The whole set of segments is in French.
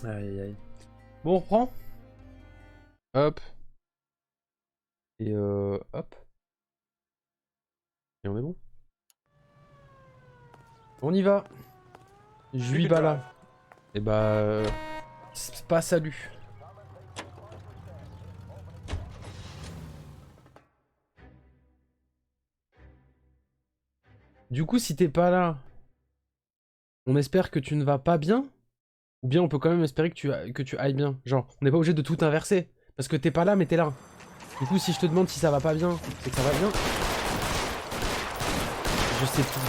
Aïe aïe aïe. Bon, on reprend. Hop. Et hop. Et on est bon. On y va. 8 balles. Et bah... c'est pas salut. Du coup, si t'es pas là, on espère que tu ne vas pas bien. Ou bien on peut quand même espérer que tu ailles bien. Genre, on n'est pas obligé de tout inverser. Parce que t'es pas là, mais t'es là. Du coup, si je te demande si ça va pas bien, c'est que ça va bien. Je sais plus.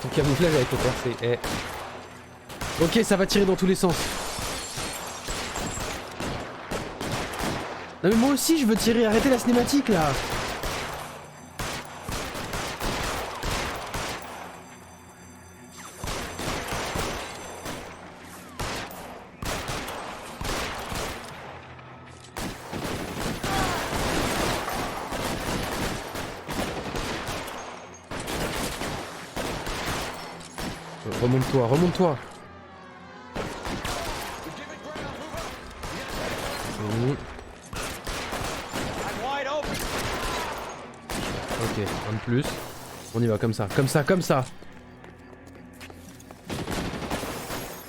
Ton camouflage avec le percé. Eh. Ok, ça va tirer dans tous les sens. Non mais moi aussi je veux tirer, arrêtez la cinématique là. Remonte-toi, remonte-toi. Ok, un de plus. On y va comme ça, comme ça, comme ça.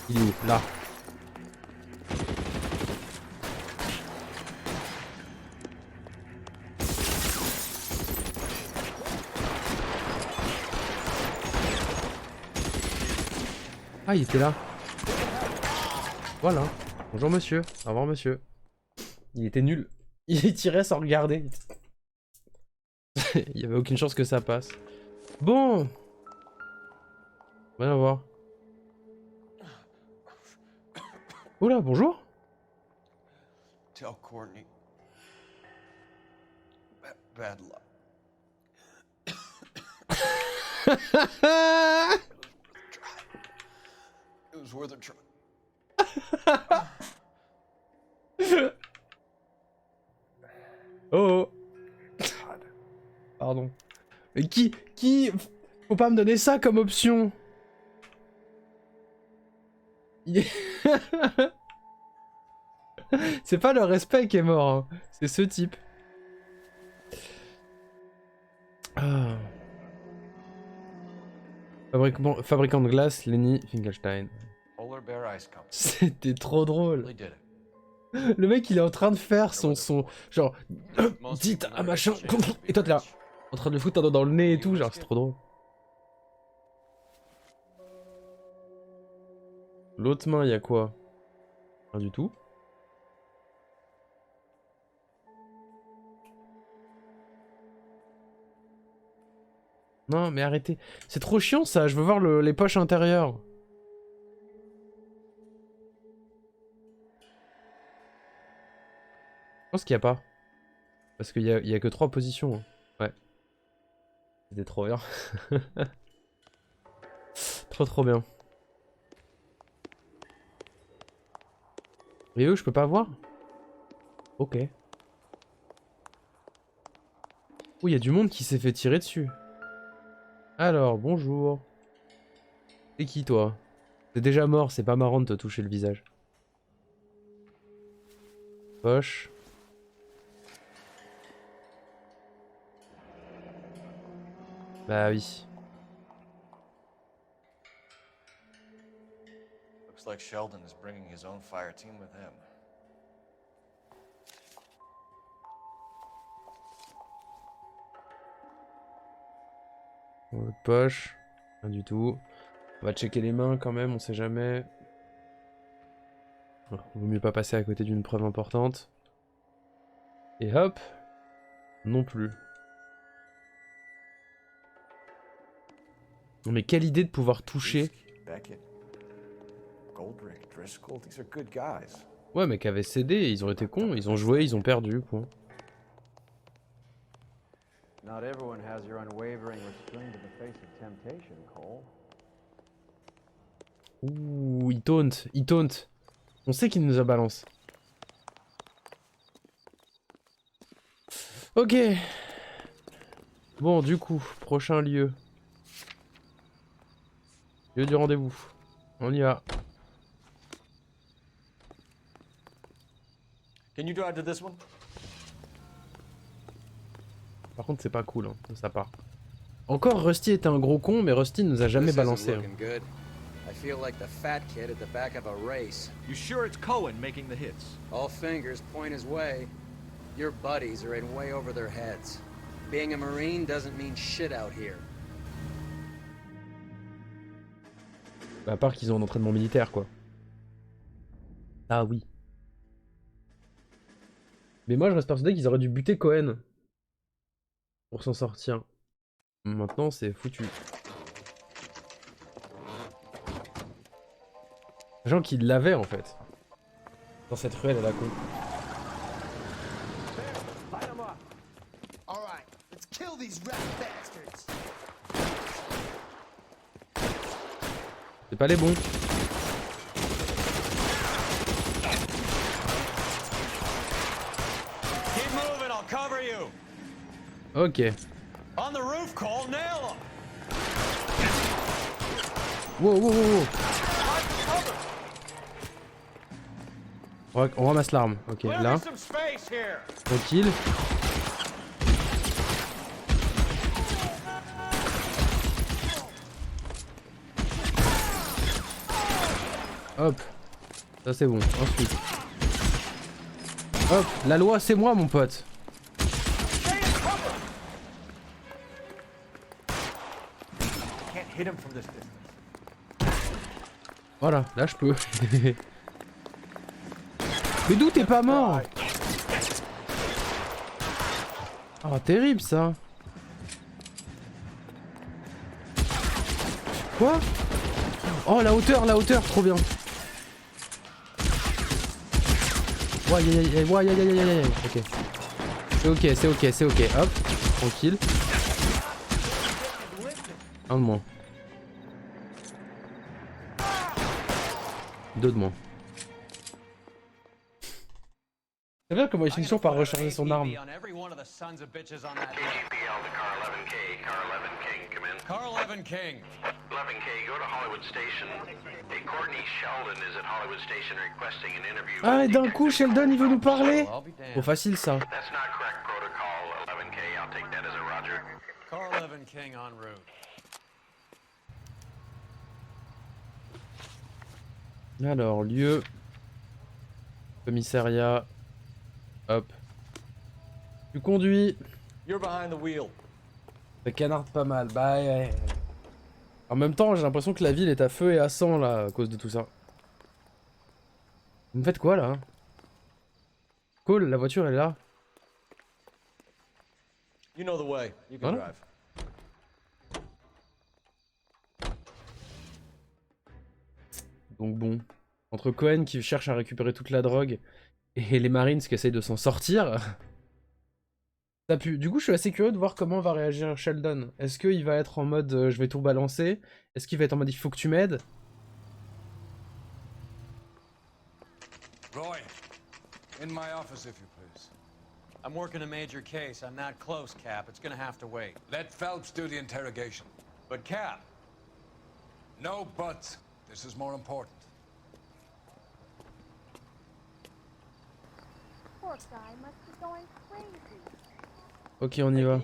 Il est où? Là. Ah, il était là. Voilà. Bonjour monsieur. Au revoir monsieur. Il était nul. Il tirait sans regarder. Il y avait aucune chance que ça passe. Bon. Voyons voir. Oula, bonjour. Tell Courtney. Bad luck. It was worth a try. Oh. Pardon. Mais qui... Faut pas me donner ça comme option. C'est pas le respect qui est mort, hein. C'est ce type. Ah. Fabricant de glace, Lenny Finkelstein. C'était trop drôle. Le mec il est en train de faire son genre dites à machin et toi t'es là en train de le foutre un doigt dans le nez et tout, genre c'est trop drôle. L'autre main il y a quoi? Rien du tout. Non mais arrêtez, c'est trop chiant ça, je veux voir les poches intérieures. Je pense qu'il y a pas. Parce qu'il y a que 3 positions. Hein. Ouais. C'était trop bien. Trop bien. Et eux, je peux pas voir? Ok. Oh, il y a du monde qui s'est fait tirer dessus. Alors, bonjour. C'est qui, toi? T'es déjà mort, c'est pas marrant de te toucher le visage. Poche. Bah oui. Looks like Sheldon is bringing his own fire team with him. Dans l'autre poche. Rien du tout. On va checker les mains quand même, on sait jamais. Vaut mieux pas passer à côté d'une preuve importante. Et hop. Non plus. Non mais quelle idée de pouvoir toucher. Ouais mais qu'avait cédé, ils ont été cons, ils ont joué, ils ont perdu, point. Ouh, il taunt, il taunt. On sait qu'il nous a balance. Ok. Bon, du coup, prochain lieu. Lieu du rendez-vous. On y va. Can you drive to this one? Par contre, c'est pas cool hein, de sa part. Encore, Rusty était un gros con, mais Rusty ne nous a jamais balancé. Hein. I feel like the fat kid at the back of a race. You sure it's Cohen making the hits? All fingers point his way. Your buddies are in way over their heads. Being a Marine doesn't mean shit out here. Bah, à part qu'ils ont un entraînement militaire, quoi. Ah oui. Mais moi, je reste persuadé qu'ils auraient dû buter Cohen. Pour s'en sortir. Maintenant, c'est foutu. Gens qui l'avaient, en fait. Dans cette ruelle à la con. C'est pas les bons. Ok. Wow, wow, wow, wow. On ramasse l'arme. Ok, là. Tranquille. Hop. Ça c'est bon. Ensuite. Hop. La loi c'est moi mon pote. Voilà, là je peux. Mais d'où t'es pas mort? Oh terrible ça. Quoi? Oh la hauteur, trop bien. Ouais, ouais, ok. C'est ok. Hop, tranquille. Un de moins. Deux de moins. C'est bien comment il finit toujours par recharger son arme. Car 11 King. 11K, go to Hollywood Station. Hey, Courtney Sheldon is at Hollywood Station requesting an interview. Ah, et d'un coup, Sheldon, il veut nous parler. Trop facile, ça. That's not correct protocol, 11K. I'll take that as a roger. Car 11 King en route. Alors, lieu. Commissariat. Hop. Tu conduis. You're behind the wheel. Ça canarde pas mal. Bah, ouais. En même temps, j'ai l'impression que la ville est à feu et à sang, là, à cause de tout ça. Vous me faites quoi, là? Cool, la voiture, elle est là. You know the way. You can drive. Donc bon. Entre Cohen qui cherche à récupérer toute la drogue et les Marines qui essayent de s'en sortir... Ça pue. Du coup, je suis assez curieux de voir comment va réagir Sheldon. Est-ce qu'il va être en mode je vais tout balancer? Est-ce qu'il va être en mode il faut que tu m'aides? Roy, in my office if you please. I'm working a major case. I'm not close, Cap. It's gonna have to wait. Let Phelps do the interrogation. But Cap. No buts. This is more important. Poor guy must be going crazy. Ok, on y va.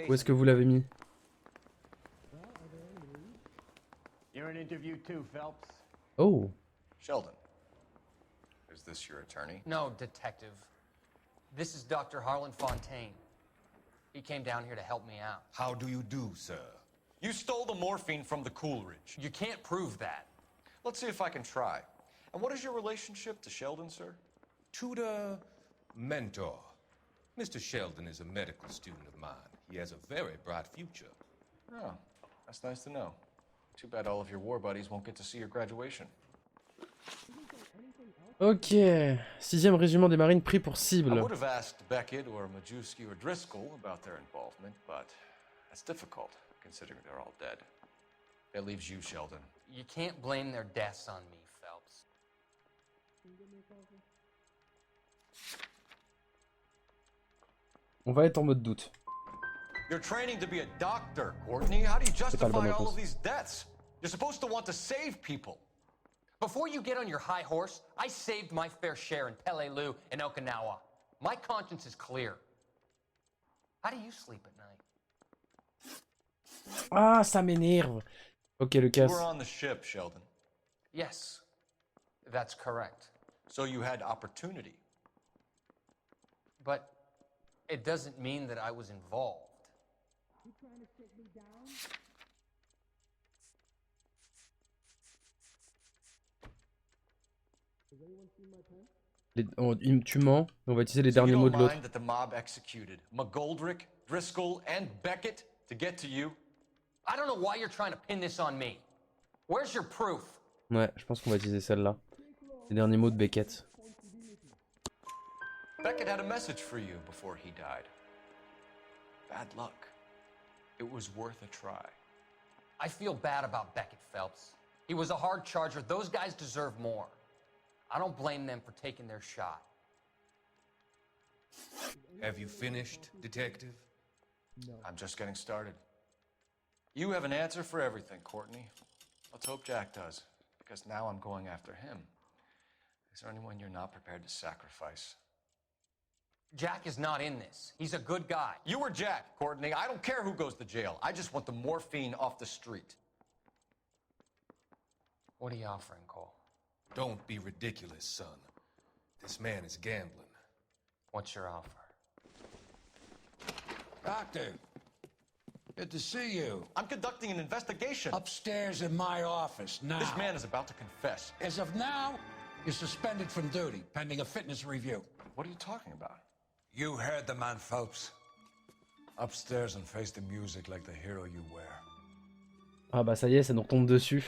Où est-ce que vous l'avez mis? Oh. Sheldon. Is this your attorney? No, detective. This is Dr. Harlan Fontaine. He came down here to help me out. How do you do, sir? You stole the morphine from the Coolidge. You can't prove that. Let's see if I can try. And what is your relationship to Sheldon, sir? Tutor, mentor. Mr. Sheldon is a medical student of mine. He has a very bright future. Oh, that's nice to know. Too bad all of your war buddies won't get to see your graduation. Ok. 6e régiment des marines pris pour cible. I would have asked Beckett or Majewski or Driscoll about their involvement, but that's difficult, considering they're all dead. That leaves you, Sheldon. You can't blame their deaths on me, Phelps. On va être en mode doute. You're training to be a doctor, Courtney. How do you justify all of these deaths? You're supposed to want to save people. Before you get on your high horse, I saved my fair share in Peleliu and Okinawa. My conscience is clear. How do you sleep at night? Ah, ça m'énerve. Ok, le You casse. were on the ship, Sheldon. Yes, that's correct. So you had opportunity. But it doesn't mean that I was involved. Tu mens, on va utiliser les So you derniers mots don't de l'autre. mind that the mob executed McGoldrick, Driscoll, and Beckett to get to you? I don't know why you're trying to pin this on me. Where's your proof? Ouais, je pense qu'on va utiliser celle-là. Les derniers mots de Beckett. Beckett had a message for you before he died. Bad luck. It was worth a try. I feel bad about Beckett, Phelps. He was a hard charger. Those guys deserve more. I don't blame them for taking their shot. Have you finished, Detective? I'm just getting started. You have an answer for everything, Courtney. Let's hope Jack does, because now I'm going after him. Is there anyone you're not prepared to sacrifice? Jack is not in this. He's a good guy. You or Jack, Courtney. I don't care who goes to jail. I just want the morphine off the street. What are you offering, Cole? Don't be ridiculous, son. This man is gambling. What's your offer? Doctor, good to see you. I'm conducting an investigation. Upstairs in my office, now. This man is about to confess. As of now, you're suspended from duty, pending a fitness review. What are you talking about? You heard the man, Phelps. Upstairs and face the music like the hero you were. Ah bah ça y est, ça nous retombe dessus.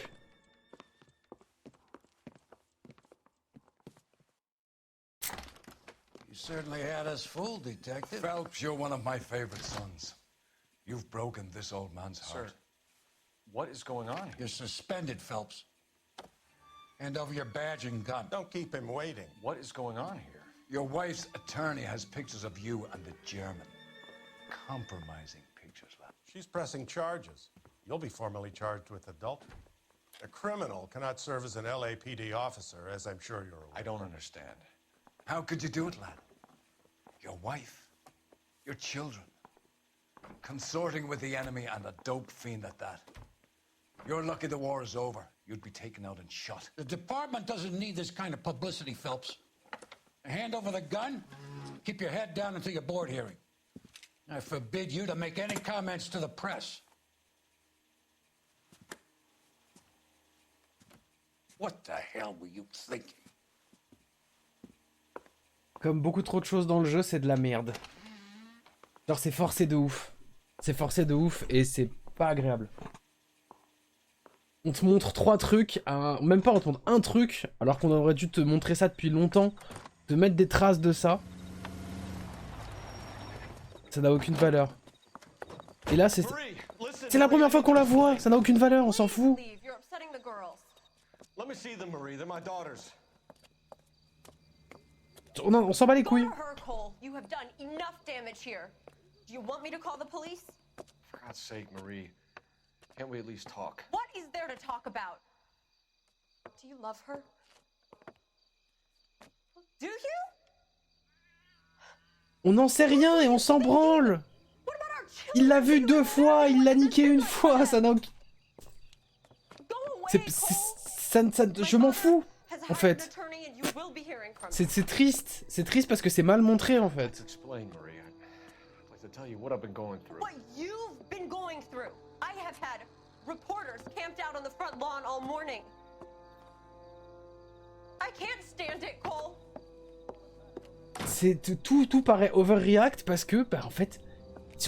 You certainly had us fooled, Detective. Phelps, you're one of my favorite sons. You've broken this old man's heart. Sir, what is going on here? You're suspended, Phelps. Hand over your badge and gun. Don't keep him waiting. What is going on here? Your wife's attorney has pictures of you and the German. Compromising pictures, lad. She's pressing charges. You'll be formally charged with adultery. A criminal cannot serve as an LAPD officer, as I'm sure you're aware. I don't understand. How could you do it, lad? Your wife, your children, consorting with the enemy and a dope fiend at that. You're lucky the war is over. You'd be taken out and shot. The department doesn't need this kind of publicity, Phelps. Hand over the gun, keep your head down until your board hearing. I forbid you to make any comments to the press. What the hell were you thinking? Comme beaucoup trop de choses dans le jeu, c'est de la merde. Genre c'est forcé de ouf. C'est forcé de ouf et c'est pas agréable. On te montre 3 trucs, même pas on te montre un truc, alors qu'on aurait dû te montrer ça depuis longtemps. Te mettre des traces de ça. Ça n'a aucune valeur. Et là c'est la première fois qu'on la voit, ça n'a aucune valeur, on s'en fout. Let me see them, Marie. They're my daughters. On s'en bat les couilles. You have done enough damage here. Do you want me to call the police? For God's sake, Marie. Can't we at least talk? What is there to talk about? Do you love her? Do you? On n'en sait rien et on s'en branle. Il l'a vu 2 fois, il l'a niqué 1 fois, ça n'a aucun... Je m'en fous, en fait. C'est triste. C'est triste parce que c'est mal montré, en fait. Explain, Marie. I'd like to tell you what I've been going through. What you've been going through. I have had reporters camped out on the front lawn all morning. I can't stand it, Cole. Tout paraît overreact parce que, bah, en fait,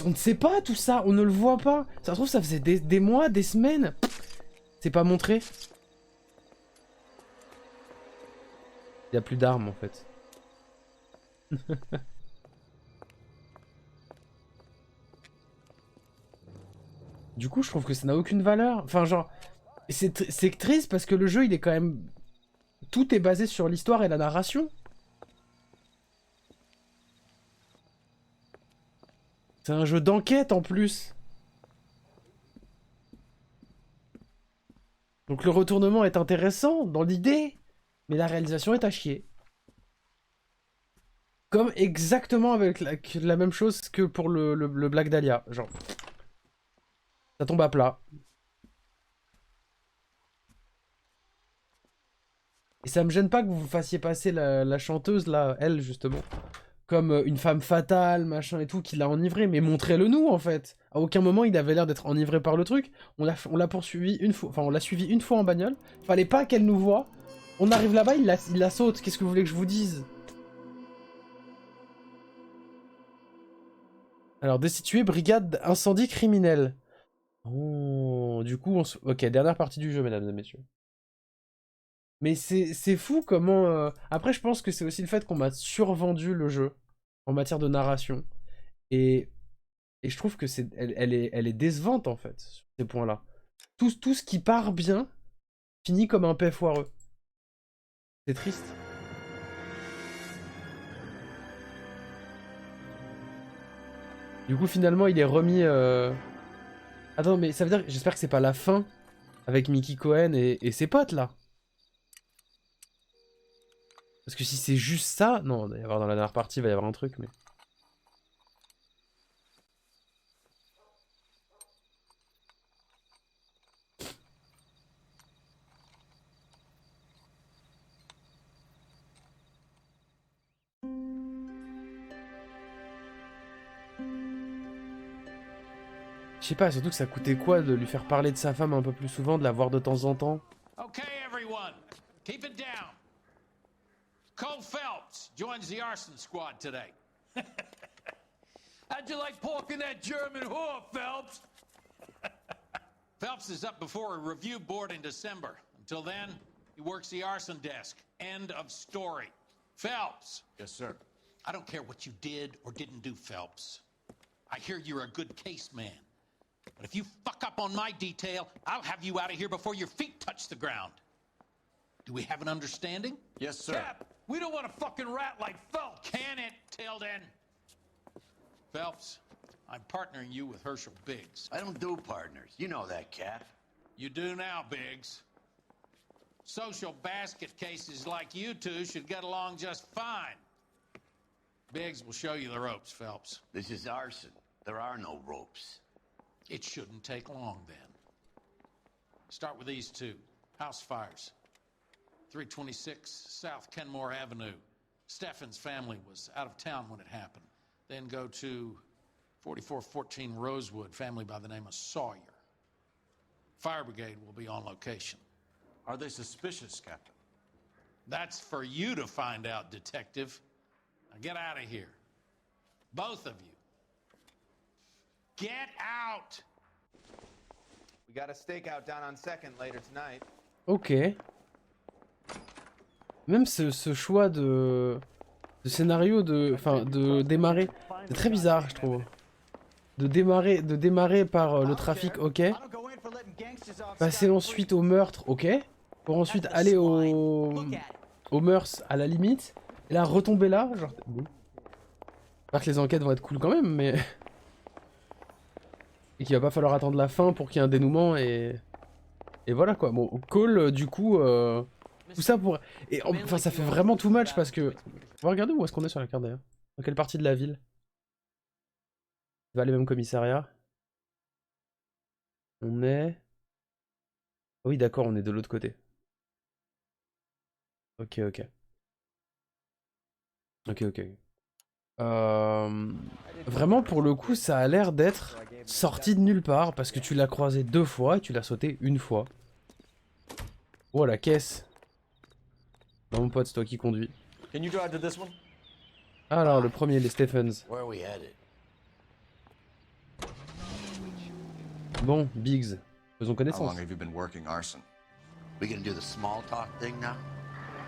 on ne sait pas tout ça, on ne le voit pas. Ça se trouve, ça faisait des mois, des semaines. C'est pas montré. Il y a plus d'armes, en fait. Du coup, je trouve que ça n'a aucune valeur. Enfin, genre, c'est triste parce que le jeu, il est quand même... Tout est basé sur l'histoire et la narration. C'est un jeu d'enquête en plus. Donc le retournement est intéressant dans l'idée, mais la réalisation est à chier. Comme exactement avec la même chose que pour le Black Dahlia. Genre, ça tombe à plat. Et ça me gêne pas que vous fassiez passer la chanteuse, là, elle, justement, comme une femme fatale, machin et tout, qui l'a enivré. Mais montrez-le nous, en fait. À aucun moment, il avait l'air d'être enivré par le truc. On l'a poursuivi une fois, enfin, on l'a suivi une fois en bagnole. Fallait pas qu'elle nous voie. On arrive là-bas, il la saute. Qu'est-ce que vous voulez que je vous dise? Alors, destituer brigade incendie criminel. Oh, du coup, ok, dernière partie du jeu, mesdames et messieurs. Mais c'est fou comment... Après, je pense que c'est aussi le fait qu'on m'a survendu le jeu en matière de narration. Et je trouve que elle est décevante, en fait, sur ces points-là. Tout ce qui part bien finit comme un paix foireux. C'est triste. Du coup, finalement, il est remis... Attends, mais ça veut dire... J'espère que c'est pas la fin avec Mickey Cohen et ses potes, là. Parce que si c'est juste ça... Non, il va y avoir dans la dernière partie, il va y avoir un truc, mais... Je sais pas, surtout que ça coûtait quoi de lui faire parler de sa femme un peu plus souvent, de la voir de temps en temps. Okay, everyone, keep it down. Cole Phelps joins the arson squad today. How'd you like porking that German whore, Phelps? Phelps is up before a review board in December. Until then, he works the arson desk. End of story. Phelps. Yes, sir. I don't care what you did or didn't do, Phelps. I hear you're a good case man. But if you fuck up on my detail, I'll have you out of here before your feet touch the ground. Do we have an understanding? Yes, sir. Cap, we don't want a fucking rat like Phelps. Can it, Tilden? Phelps, I'm partnering you with Herschel Biggs. I don't do partners. You know that, Cap. You do now, Biggs. Social basket cases like you two should get along just fine. Biggs will show you the ropes, Phelps. This is arson. There are no ropes. It shouldn't take long, then. Start with these two. House fires. 326 South Kenmore Avenue. Steffen's family was out of town when it happened. Then go to 4414 Rosewood, family by the name of Sawyer. Fire brigade will be on location. Are they suspicious, Captain? That's for you to find out, Detective. Now get out of here. Both of you. Get out! We got a stakeout down on 2nd later tonight. Ok. Même ce choix de scénario de démarrer, c'est très bizarre, je trouve. De démarrer par le trafic, ok. Passer ensuite au meurtre, ok. Pour ensuite aller aux mœurs à la limite. Et là, retomber là, genre... Bon. J'espère que les enquêtes vont être cool quand même, mais... Et qu'il va pas falloir attendre la fin pour qu'il y ait un dénouement et voilà quoi. Bon, Cole, du coup, tout ça pour... Et enfin, ça fait vraiment too much parce que... On va regarder où est-ce qu'on est sur la carte d'ailleurs. Dans quelle partie de la ville? On va aller même commissariat. On est... Oh oui, d'accord, on est de l'autre côté. Ok, ok. Ok, ok. Vraiment, pour le coup, ça a l'air d'être sorti de nulle part parce que tu l'as croisé 2 fois et tu l'as sauté 1 fois. Oh, la caisse. Non, mon pote, c'est toi qui conduis. Alors, le premier, les Stephens. Bon, Biggs, faisons connaissance. How long have you been working arson? We gonna do the small talk thing now?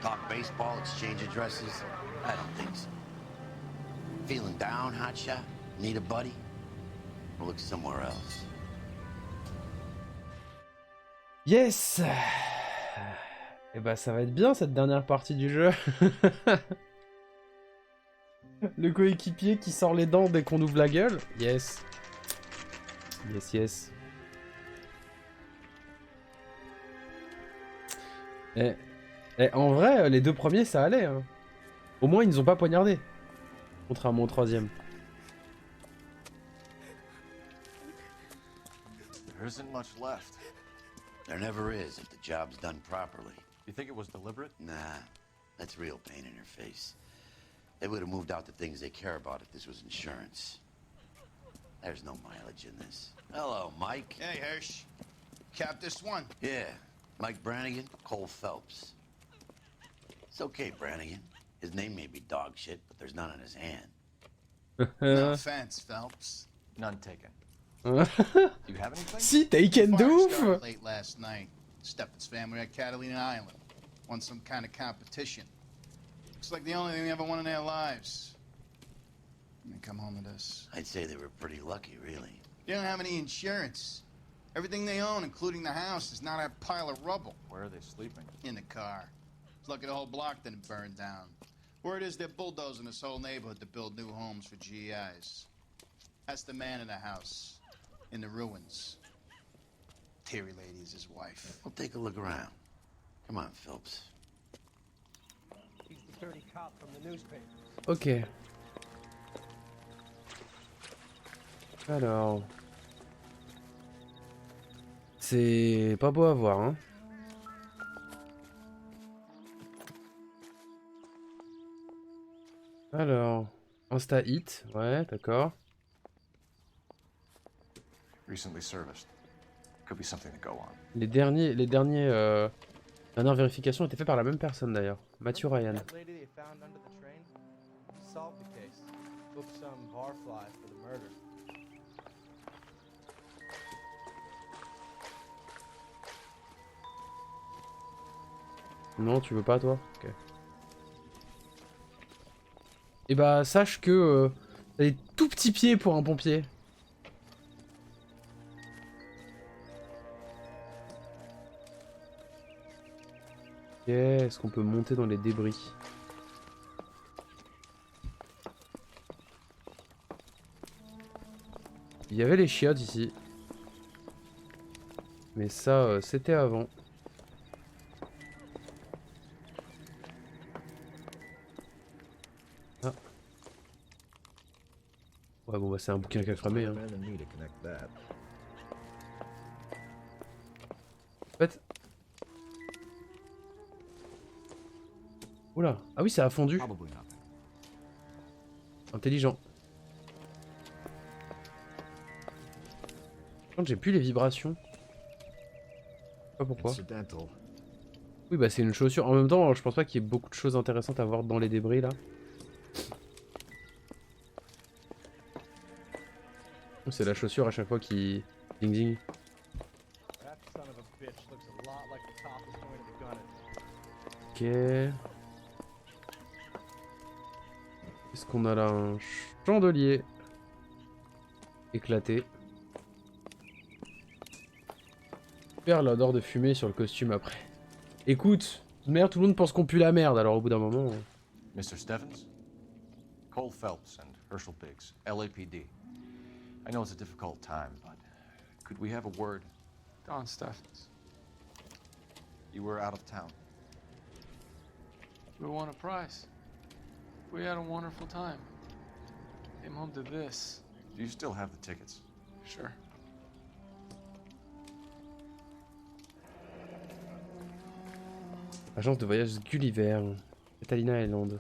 Talk baseball, exchange addresses? I don't think so. Feeling down, hotshot? Need a buddy? Or look somewhere else? Yes! Et bah ça va être bien cette dernière partie du jeu. Le coéquipier qui sort les dents dès qu'on ouvre la gueule. Yes. Yes, yes. En vrai, les deux premiers, ça allait. Hein. Au moins, ils nous ont pas poignardé. Contrairement au troisième. There isn't much left. There never is if the job's done properly. You think it was deliberate? Nah, that's real pain in your face. They would have moved out the things they care about if this was insurance. There's no mileage in this. Hello, Mike. Hey, Hirsch. Cap this one. Yeah, Mike Brannigan, Cole Phelps. It's okay, Brannigan. His name may be dog shit, but there's none in his hand. No offense, Phelps. None taken. Do you have anything? Si, taken de Fire ouf! started late last night. Steffen's family at Catalina Island. Won some kind of competition. Looks like the only thing they ever won in their lives. And they come home to this. I'd say they were pretty lucky, really. They don't have any insurance. Everything they own, including the house, is not a pile of rubble. Where are they sleeping? In the car. It's lucky the whole block didn't burn down. Word is they're bulldozing this whole neighborhood to build new homes for GIs. That's the man in the house. In the ruins. Terry lady is his wife. Well, take a look around. Come on, Phelps. He's the dirty cop from the newspaper. Ok. Alors... C'est pas beau à voir, hein. Alors... Insta hit, ouais, d'accord. Recently serviced. Could be something to go on. Les dernières vérifications étaient faites par la même personne d'ailleurs, Matthew Ryan. That lady they found under the train? Solved the case. Booked some barfly for the murder. Non, tu veux pas toi? Ok. Et bah sache que t'as des tout petits pieds pour un pompier. Ok, est-ce qu'on peut monter dans les débris? Il y avait les chiottes ici. Mais ça, c'était avant. Ah. Ouais, bon, bah c'est un bouquin qui a cramé. Hein. En fait... Oula, ah oui, ça a fondu. Intelligent. Par contre, j'ai plus les vibrations. Je sais pas pourquoi. Oui, bah c'est une chaussure. En même temps, je pense pas qu'il y ait beaucoup de choses intéressantes à voir dans les débris là. C'est la chaussure à chaque fois qui... Ding ding. Ok. Qu'est-ce qu'on a là? Un chandelier. Éclaté. Super l'odeur de fumée sur le costume après. Écoute, merde, tout le monde pense qu'on pue la merde, alors au bout d'un moment... Mr. Steffens? Cole Phelps and Herschel Biggs, LAPD. I know it's a difficult time, but could we have a word? Don Steffens. You were out of town. We won a prize. We had a wonderful time. Came home to this. Do you still have the tickets? Sure. Agence de voyage Gulliver. Catalina Island.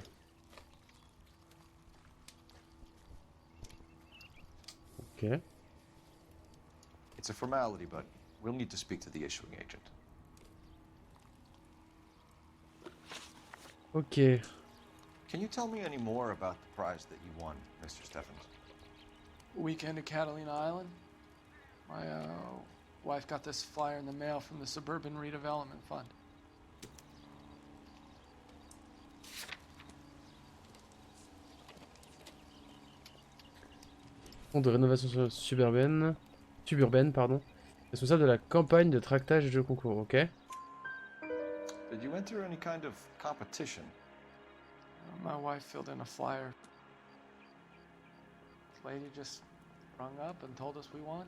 Ok. It's a formality, but we'll need to speak to the issuing agent. Ok. Can you tell me any more about the prize that you won, Mr. Steffens? Weekend at Catalina Island. My wife got this flyer in the mail from the Suburban Redevelopment Fund. Fonds de rénovation suburbaine, pardon. Responsable de la campagne de tractage et de concours, ok. Did you enter any kind of competition? My wife filled in a flyer. This lady just rung up and told us we won.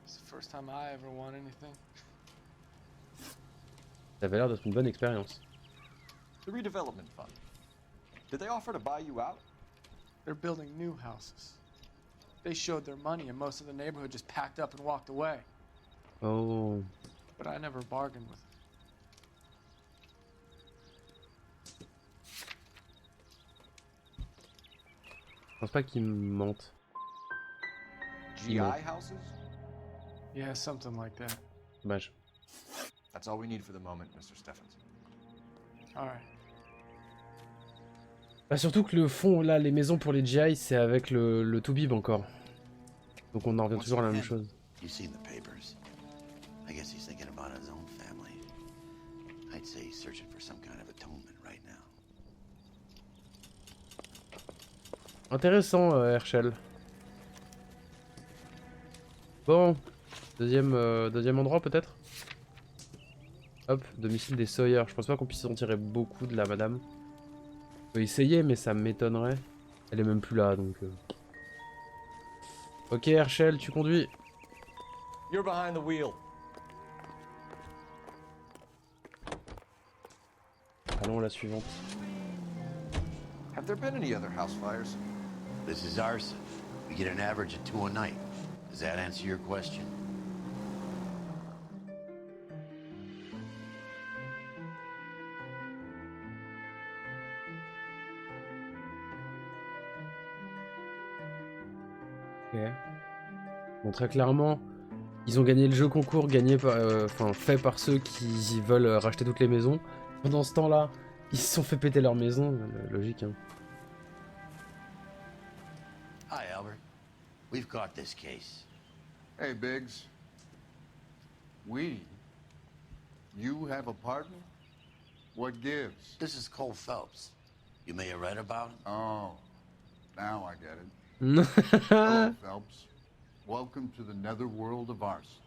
It's the first time I ever won anything. Ça avait l'air d'être une bonne expérience. The redevelopment fund. Did they offer to buy you out? They're building new houses. They showed their money and most of the neighborhood just packed up and walked away. Oh. But I never bargained with them. Je pense pas qu'ils me mentent. GI houses? Yeah, something like that. Dommage. That's all we need for the moment, Mr. Stephens. Alright. Bah surtout que le fond, là, les maisons pour les GI, c'est avec le Toubib encore. Donc on en revient toujours à la même chose. You've seen the papers. I guess he's thinking about his own family. I'd say he's searching for some kind of atonement right now. Intéressant, Herschel. Bon, deuxième endroit peut-être. Hop, domicile des Sawyer. Je pense pas qu'on puisse en tirer beaucoup de la madame. On peut essayer, mais ça m'étonnerait. Elle est même plus là, donc... Ok, Herschel, tu conduis. You're behind the wheel. Allons, la suivante. Have there been any other house fires? This is arson. We get an average of 2 a night. Does that answer your question? Ok. Bon, très clairement, ils ont gagné le jeu concours, gagné par, fait par ceux qui veulent racheter toutes les maisons. Pendant ce temps-là, ils se sont fait péter leur maison, logique. Hein. Hi, Albert. We've caught this case. Hey, Biggs. We? You have a partner? What gives? This is Cole Phelps. You may have read about him. Oh, now I get it. Hello, Phelps. Welcome to the netherworld of arson.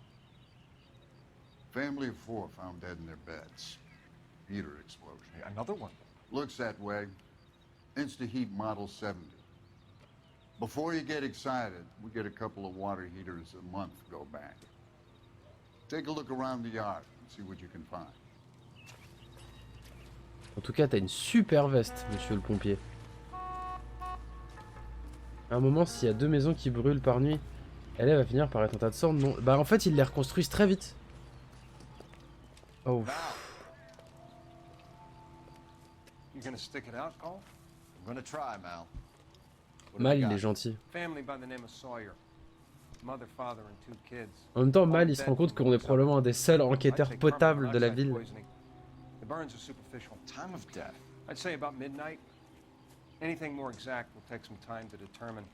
Family of 4 found dead in their beds. Heater explosion. Hey, another one. Looks that way. Insta-Heat Model 70. Before you get excited, we get a couple of water heaters a month go back. Take a look around the yard and see what you can find. En tout cas, t'as une super veste, monsieur le pompier. À un moment, s'il y a 2 maisons qui brûlent par nuit, elle va finir par être un tas de cendres. Non. Bah en fait, ils les reconstruisent très vite. Oh. You gonna stick it out, Cole? I'm gonna try, Mal. Mal, il est gentil. Family by the name of Sawyer. Mother, father, and 2 kids. En même temps, Mal, il se rend compte qu'on est probablement un des seuls enquêteurs potables de la ville. The burns are superficial. Time of death. I'd say about midnight. Anything more exact will take some time to determine.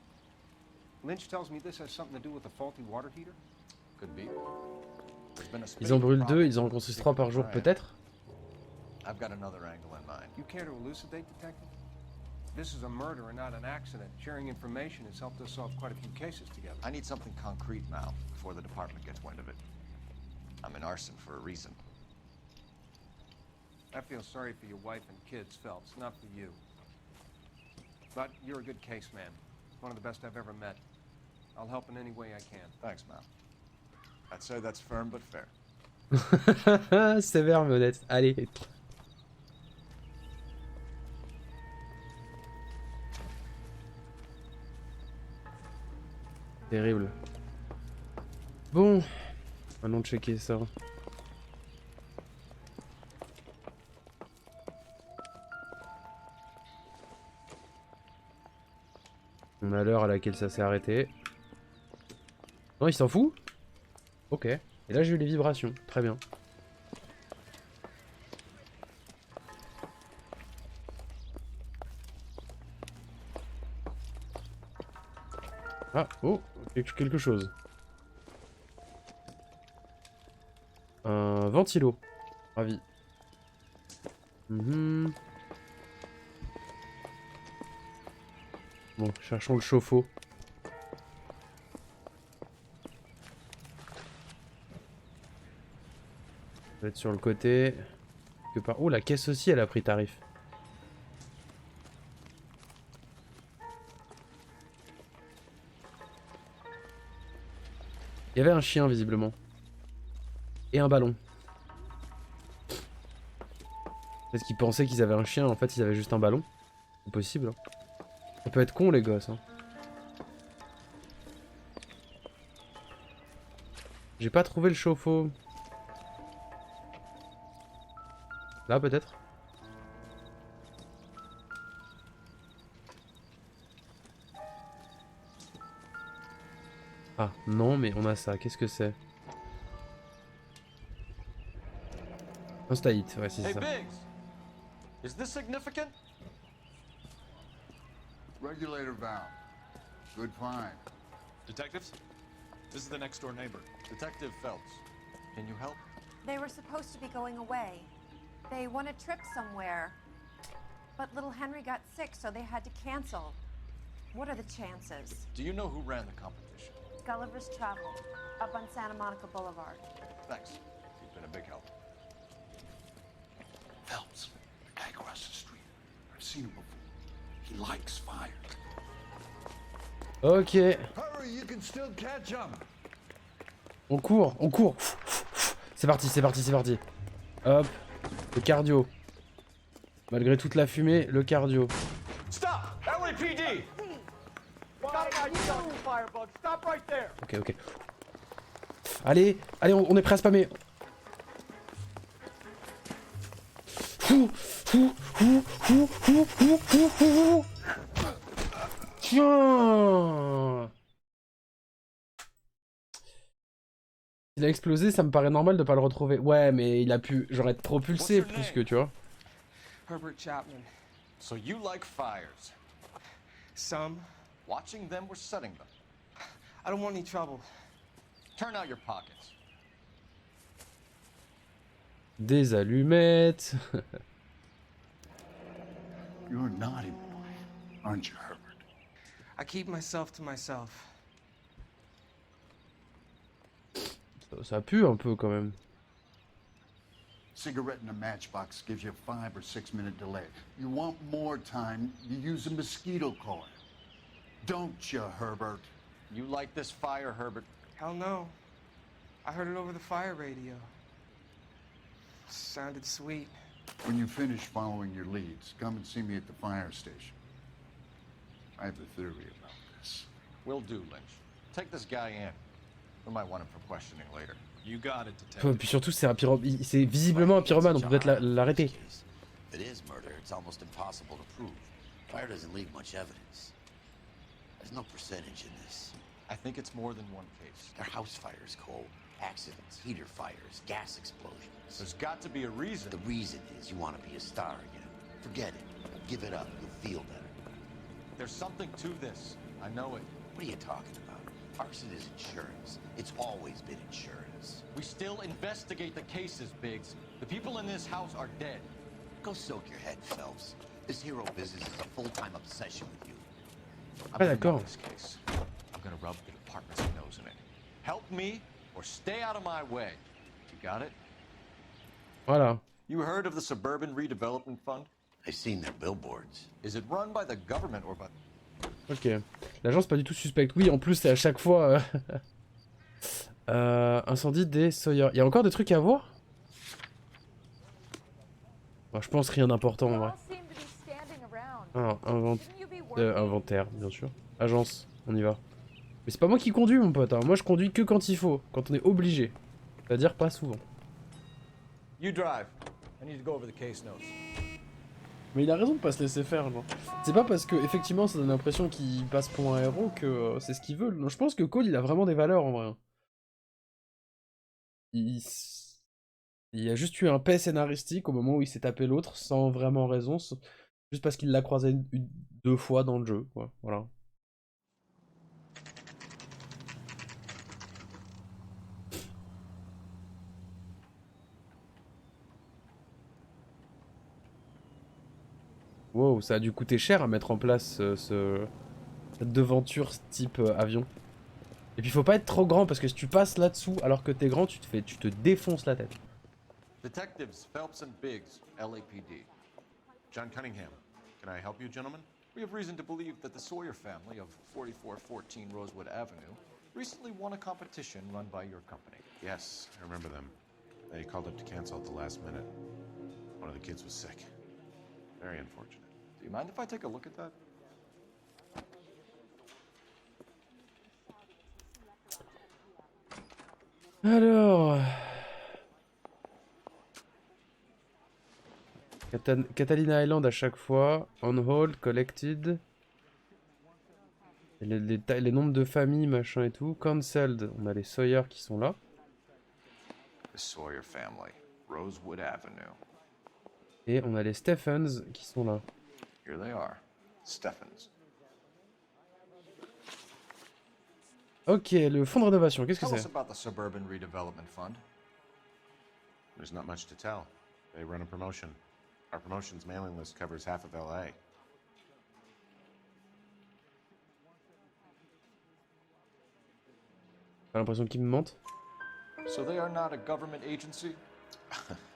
Lynch tells me this has something to do with a faulty water heater. Could be. Ils en brûlent 2, ils en reconstruisent 3 par jour peut-être. I've got another angle in mind. You care to elucidate, detective? This is a murder and not an accident. Sharing information has helped us solve quite a few cases together. I need something concrete, Mal, before the department gets wind of it. I'm in arson for a reason. I feel sorry for your wife and kids, Phelps, not for you. But you're a good case man. One of the best I've ever met. I'll help in any way I can. Thanks, Mal. I'd say that's firm but fair. Sévère mais honnête. Allez. Terrible. Bon. Allons checker ça. On a l'heure à laquelle ça s'est arrêté. Non, il s'en fout? Ok. Et là, j'ai eu les vibrations. Très bien. Ah, oh, quelque chose. Un ventilo. Ravi. Bon, cherchons le chauffe-eau. Ça va être sur le côté. Quelque part. Oh, la caisse aussi, elle a pris tarif. Il y avait un chien, visiblement. Et un ballon. Peut-être qu'ils pensaient qu'ils avaient un chien, en fait ils avaient juste un ballon. C'est possible. Hein. Ça peut être con les gosses. Hein. J'ai pas trouvé le chauffe-eau. Là peut-être. Ah non mais on a ça, qu'est-ce que c'est? Un staït, ouais c'est Hey ça. Biggs, is this significant? Regulator valve. Good find. Detectives? This is the next door neighbor. Detective Phelps, can you help? They were supposed to be going away. They won a trip somewhere. But little Henry got sick, so they had to cancel. What are the chances? Do you know who ran the competition? Gulliver's Travel, up on Santa Monica Boulevard. Thanks. You've been a big help. Phelps, the guy across the street. I've seen him before. He likes fire. Ok. Hurry, you can still catch him. On court, on court. C'est parti, c'est parti, c'est parti. Hop, le cardio. Malgré toute la fumée, le cardio. Stop! LAPD! Ok, ok. Allez, allez, on est prêt à spammer. Tiens. Il a explosé, ça me paraît normal de pas le retrouver. Ouais, mais il a pu... J'aurais propulsé plus que, tu vois. Herbert Chapman. So you like fires? Some. Watching them or setting them? I don't want any trouble. Turn out your pockets. Des allumettes. You're a naughty boy, aren't you, Herbert? I keep myself to myself. Ça pue un peu quand même. Cigarette in a matchbox gives you a 5 or 6 minute delay. You want more time, you use a mosquito coil. Don't you, Herbert? You like this fire, Herbert? Hell no. I heard it over the fire radio. Sounded sweet. When you finish following your leads, come and see me at the fire station. I have a theory about this. Will do, Lynch. Take this guy in. We might want him for questioning later. You got it, detective. Puis surtout, c'est un pyromane. C'est visiblement un pyromane, on peut peut-être l'arrêter. If it is murder, it's almost impossible to prove. Fire doesn't leave much evidence. There's no percentage in this. I think it's more than one case. They're house fires, Cole. Accidents, heater fires, gas explosions. There's got to be a reason. The reason is you want to be a star again. Forget it. Give it up. You'll feel better. There's something to this. I know it. What are you talking about? Arson is insurance. It's always been insurance. We still investigate the cases, Biggs. The people in this house are dead. Go soak your head, Phelps. This hero business is a full-time obsession with you. I'm d'accord. This case. I'm gonna rub the department's nose in it. Help me or stay out of my way. You got it? Voilà. You heard of the Suburban Redevelopment Fund? I've seen their billboards. Is it run by the government or by... Ok. L'agence pas du tout suspecte. Oui, en plus, c'est à chaque fois... incendie des Sawyer. Il y a encore des trucs à voir? Bon, je pense rien d'important, en vrai. Alors, inventaire, bien sûr. Agence, on y va. Mais c'est pas moi qui conduis, mon pote. Hein. Moi, je conduis que quand il faut. Quand on est obligé. C'est-à-dire pas souvent. You drive. I need to go over the case notes. Mais il a raison de pas se laisser faire, genre. C'est pas parce que, effectivement, ça donne l'impression qu'il passe pour un héros que c'est ce qu'ils veulent. Non, je pense que Cole, il a vraiment des valeurs, en vrai. Il y a juste eu un paix scénaristique au moment où il s'est tapé l'autre, sans vraiment raison. Juste parce qu'il l'a croisé deux fois dans le jeu, quoi. Voilà. Wow, ça a dû coûter cher à mettre en place cette devanture type avion. Et puis faut pas être trop grand parce que si tu passes là-dessous alors que t'es grand, tu te défonces la tête. Detectives Phelps and Biggs, LAPD. John Cunningham. Can I help you, gentlemen? We have reason to believe that the Sawyer family of 4414 Rosewood Avenue recently won a competition run by your company. Yes, I remember them. They called up to cancel at the last minute. One of the kids was sick. Very unfortunate. Do you mind if I take a look at that? Alors... Catalina Island à chaque fois. On hold, collected. Et les nombres de familles, machin et tout. Cancelled. On a les Sawyer qui sont là. The Sawyer family, Rosewood Avenue. Et on a les Stephens qui sont là. Here they are, Stephens. Ok, le fonds de rénovation, qu'est-ce que Tell us c'est? about the Suburban Redevelopment Fund. There's not much to tell. They run a promotion. Our promotion's mailing list covers half of L.A. J'ai l'impression qu'ils me mentent. So they are not a government agency?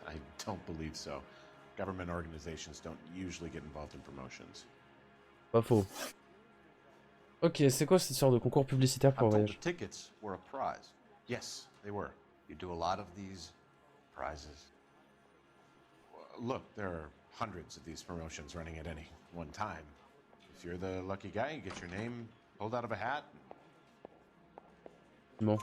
I don't believe so. Government organizations don't usually get involved in promotions. Pas faux. Ok, c'est quoi cette histoire de concours publicitaire pour un voyage? The tickets were a prize. Yes, they were. You do a lot of these prizes. Look, there are hundreds of these promotions running at any one time. If you're the lucky guy, you get your name pulled out of a hat. Bon,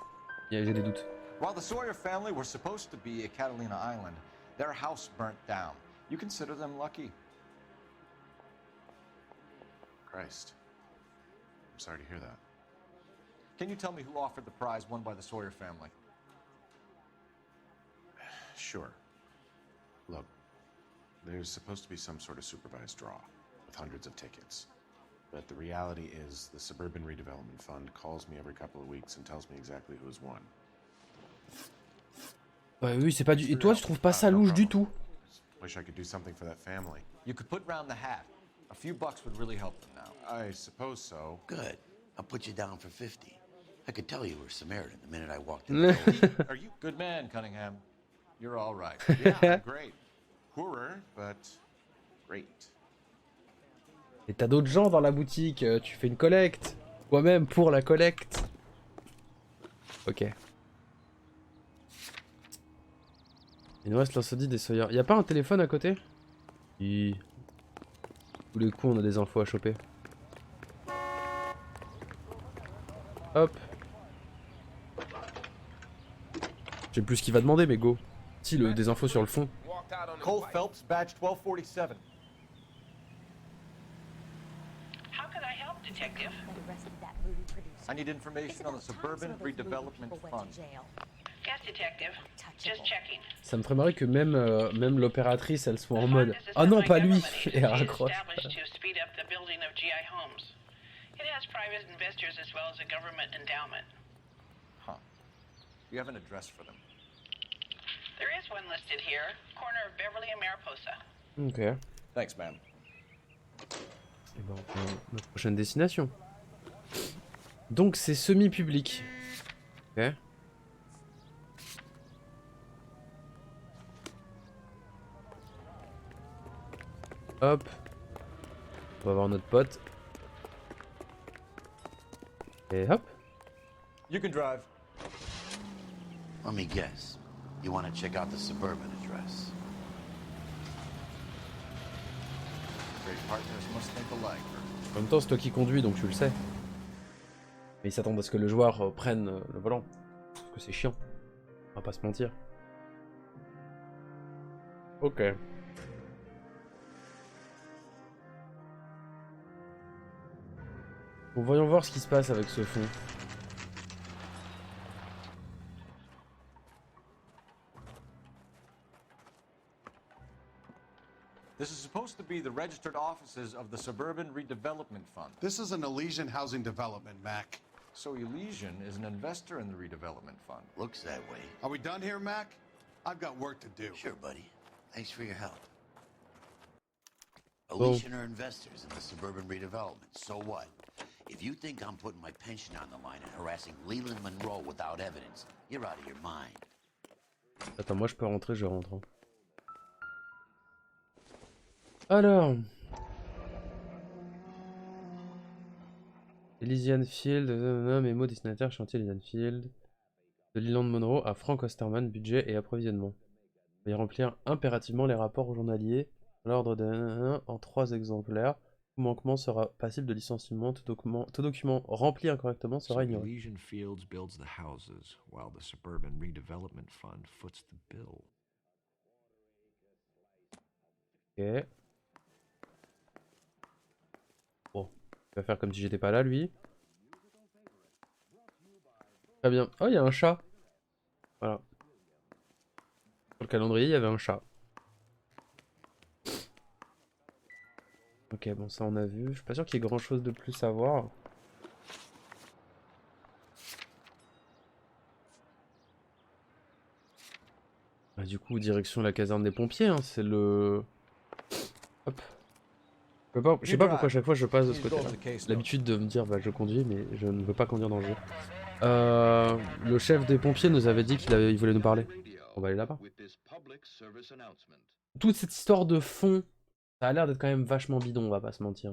j'ai des doutes. While the Sawyer family were supposed to be at Catalina Island, their house burnt down. You consider them lucky? Christ. I'm sorry to hear that. Can you tell me who offered the prize won by the Sawyer family? Sure. Look, there's supposed to be some sort of supervised draw with hundreds of tickets. But the reality is the Suburban Redevelopment Fund calls me every couple of weeks and tells me exactly who has won. Ouais, oui, c'est pas du... Et toi, tu trouves pas ça louche du tout? Wish I could do something for that family. You could put round the hat. A few bucks would really help them now. I suppose so. Good. I'll put you down for 50. I could tell you were Samaritan the minute I walked in the door. Are you good man, Cunningham? You're all right. Yeah, great. Poorer, but great. Et t'as d'autres gens dans la boutique, tu fais une collecte. Toi-même pour la collecte. Ok. Il nous reste l'incendie des Sawyer. Y'a pas un téléphone à côté? Oui. Tous les coups on a des infos à choper. Hop. Je sais plus ce qu'il va demander mais go. Si, des infos sur le fond. Cole Phelps, badge 1247. How can I help, Detective? I need information on the Suburban Redevelopment Fund. Yes, Detective. Just checking. Ça me ferait marrer que même, même l'opératrice elle soit en mode ah non pas lui et elle raccroche. Established to speed up the building of GI homes. It has private investors as well as a government endowment. Huh. You have an address for them? There is one listed here, corner of Beverly and Mariposa. Ok. Thanks, man. Et ben, notre prochaine destination. Donc c'est semi-public. Ok. Hop. On va voir notre pote. Et hop. You can drive. Let me guess. You want to check out the Suburban address? Great partners must think alike. En même temps, c'est toi qui conduis, donc tu le sais. Mais ils s'attendent à ce que le joueur prenne le volant. Parce que c'est chiant. On va pas se mentir. Ok. Bon, voyons voir ce qui se passe avec ce fond. This is supposed to be the registered offices of the Suburban Redevelopment Fund. This is an Elysian housing development, Mac. So Elysian is an investor in the redevelopment fund. Looks that way. Are we done here, Mac? I've got work to do. Sure, buddy. Thanks for your help. Bon. Elysian are investors in the Suburban Redevelopment. So what? If you think I'm putting my pension on the line and harassing Leland Monroe without evidence, you're out of your mind. Attends, moi je peux rentrer, je rentre. Hein. Alors. Elysian Field, mémo destinataire, chantier Elysian Field. De Leland Monroe à Frank Osterman, budget et approvisionnement. Veuillez remplir impérativement les rapports aux journaliers à l'ordre de en 3 exemplaires. Tout manquement sera passible de licenciement. Tout document rempli incorrectement sera ignoré. Elysian Fields builds the houses, while the Suburban Redevelopment Fund foots the bill. Ok. Bon, il va faire comme si j'étais pas là, lui. Très bien. Oh, il y a un chat. Voilà. Sur le calendrier, il y avait un chat. Ok, bon, ça on a vu. Je suis pas sûr qu'il y ait grand chose de plus à voir. Bah, du coup, direction la caserne des pompiers, hein, c'est le... Hop. Je sais pas pourquoi à chaque fois je passe de ce côté-là. L'habitude de me dire, bah je conduis, mais je ne veux pas conduire dans le jeu. Le chef des pompiers nous avait dit qu'il voulait nous parler. On va aller là-bas. Toute cette histoire de fond, ça a l'air d'être quand même vachement bidon, on va pas se mentir.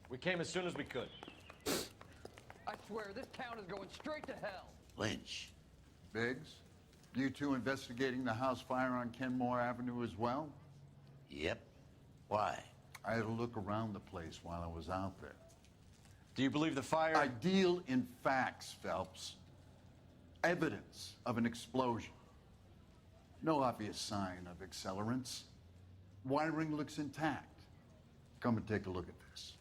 We came as soon as we could. I swear, this town is going straight to hell. Lynch. Biggs, you two investigating the house fire on Kenmore Avenue as well? Yep. Why? I had a look around the place while I was out there. Do you believe the fire? I deal in facts, Phelps. Evidence of an explosion. No obvious sign of accelerants. Wiring looks intact. Come and take a look at this.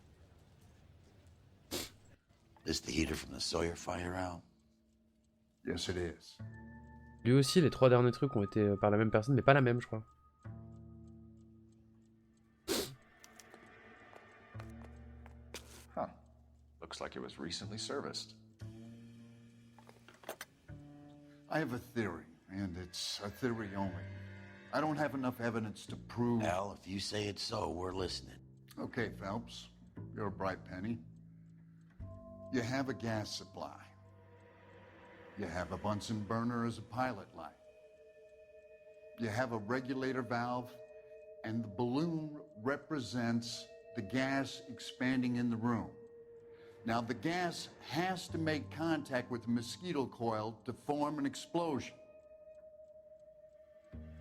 This the heater from the Sawyer fire out? Yes, it is. Lui aussi, les 3 derniers trucs ont été par la même personne, mais pas la même, je crois. Huh. Looks like it was recently serviced. I have a theory, and it's a theory only. I don't have enough evidence to prove... Al, if you say it's so, we're listening. Okay, Phelps. You're a bright penny. You have a gas supply. You have a Bunsen burner as a pilot light. You have a regulator valve, and the balloon represents the gas expanding in the room. Now, the gas has to make contact with the mosquito coil to form an explosion.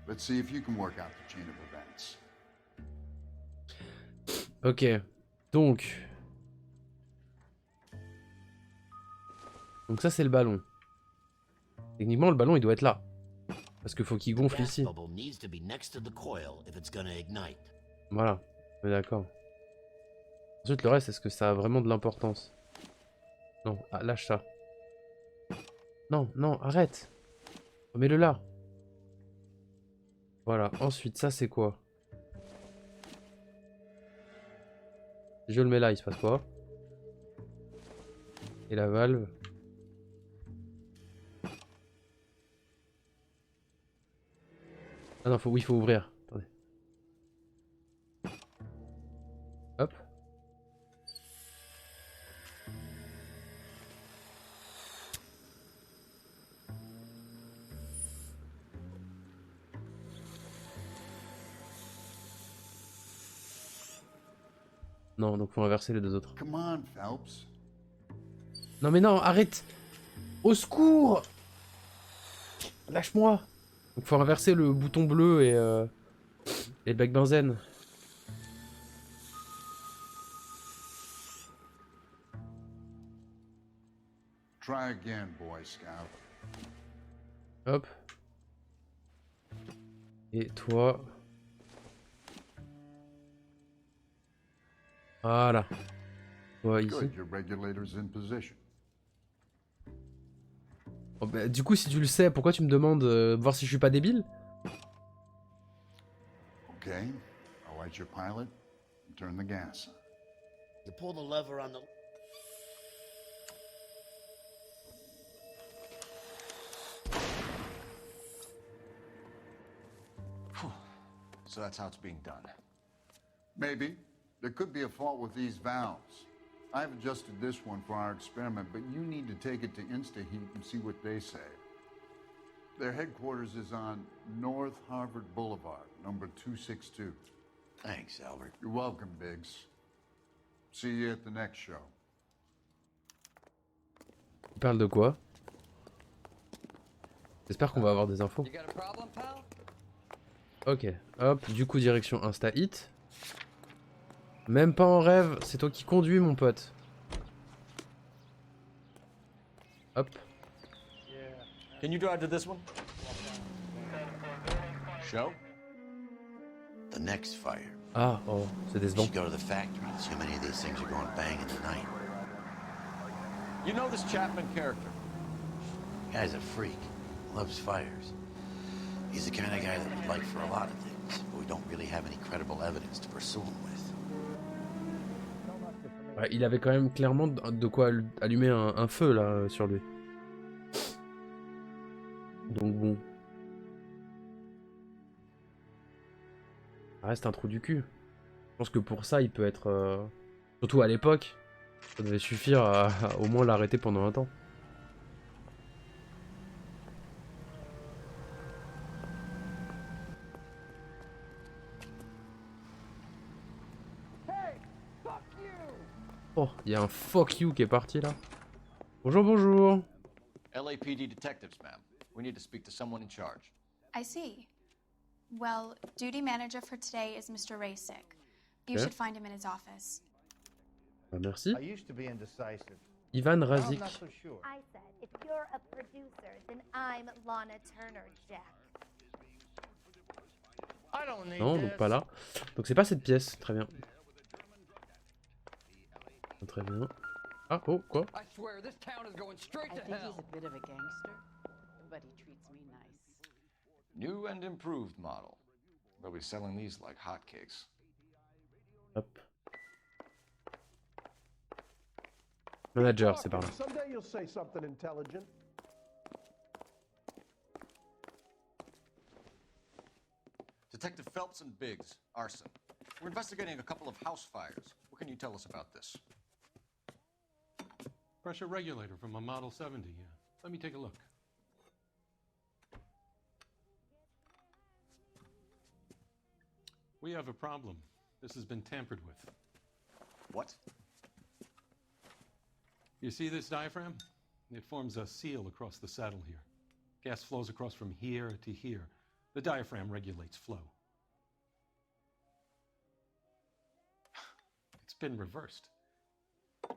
Let's see if you can work out the chain of events. Ok, donc ça c'est le ballon. Techniquement le ballon il doit être là. Parce qu'il faut qu'il gonfle ici. Voilà, on est d'accord. Ensuite le reste, est-ce que ça a vraiment de l'importance? Non, ah, lâche ça. Non, non, arrête. Remets-le là. Voilà, ensuite ça c'est quoi? Si je le mets là, il se passe quoi? Et la valve? Ah non, oui, il faut ouvrir. Attendez. Hop. Non, donc faut inverser les 2 autres. Come on, Phelps. Non mais non, arrête! Au secours! Lâche-moi! Donc faut inverser le bouton bleu et le bec benzène. Try again, Boy Scout. Hop. Et toi... Voilà. Toi ici. Good, your regulator's in position. Oh, bah, du coup, si tu le sais, pourquoi tu me demandes voir si je suis pas débile? Okay, I'll light your pilot and turn the gas on. You pull the lever on the... So that's how it's being done. Maybe. There could be a fault with these valves. I've adjusted this one for our experiment, but you need to take it to InstaHeat and see what they say. Their headquarters is on North Harvard Boulevard, number 262. Thanks, Albert. You're welcome, Biggs. See you at the next show. Il parle de quoi? J'espère qu'on va avoir des infos. Ok, hop, du coup direction Insta Hit. Même pas en rêve, c'est toi qui conduis mon pote. Hop. Can you drive to this one? Show? The next fire. Ah, oh, c'est décevant. You should go to the factory. Too many of these things are going bang in the night. You know this Chapman character? Guy's a freak. Loves fires. He's the kind of guy that we'd like for a lot of things, but we don't really have any credible evidence to pursue him with. Ouais, il avait quand même clairement de quoi allumer un feu là sur lui. Donc bon. Ça reste un trou du cul. Je pense que pour ça, il peut être... Surtout à l'époque, ça devait suffire à au moins l'arrêter pendant un temps. Oh, il y a un fuck you qui est parti là. Bonjour, bonjour. LAPD detectives, ma'am. We need to speak to someone in charge. I see. Well, duty manager for today is Mr. Rasick. You Okay. should find him in his office. Merci. I used to be indecisive. Ivan Now I'm Razik. not so sure. I said, if you're a producer, then I'm Lana Turner, Jack. I don't need Non, this. donc pas là. Donc c'est pas cette pièce. Très bien. Très bien. Ah, oh, quoi? I swear, this town is going straight to hell. He's a bit of a gangster, but he treats me nice. New and improved model. They'll be selling these like hotcakes. Hop. Manager, c'est par là. Someday you'll say something intelligent. Detective Phelps and Biggs, arson. We're investigating a couple of house fires. What can you tell us about this? Pressure regulator from a Model 70. Let me take a look. We have a problem. This has been tampered with. What? You see this diaphragm? It forms a seal across the saddle here. Gas flows across from here to here. The diaphragm regulates flow. It's been reversed.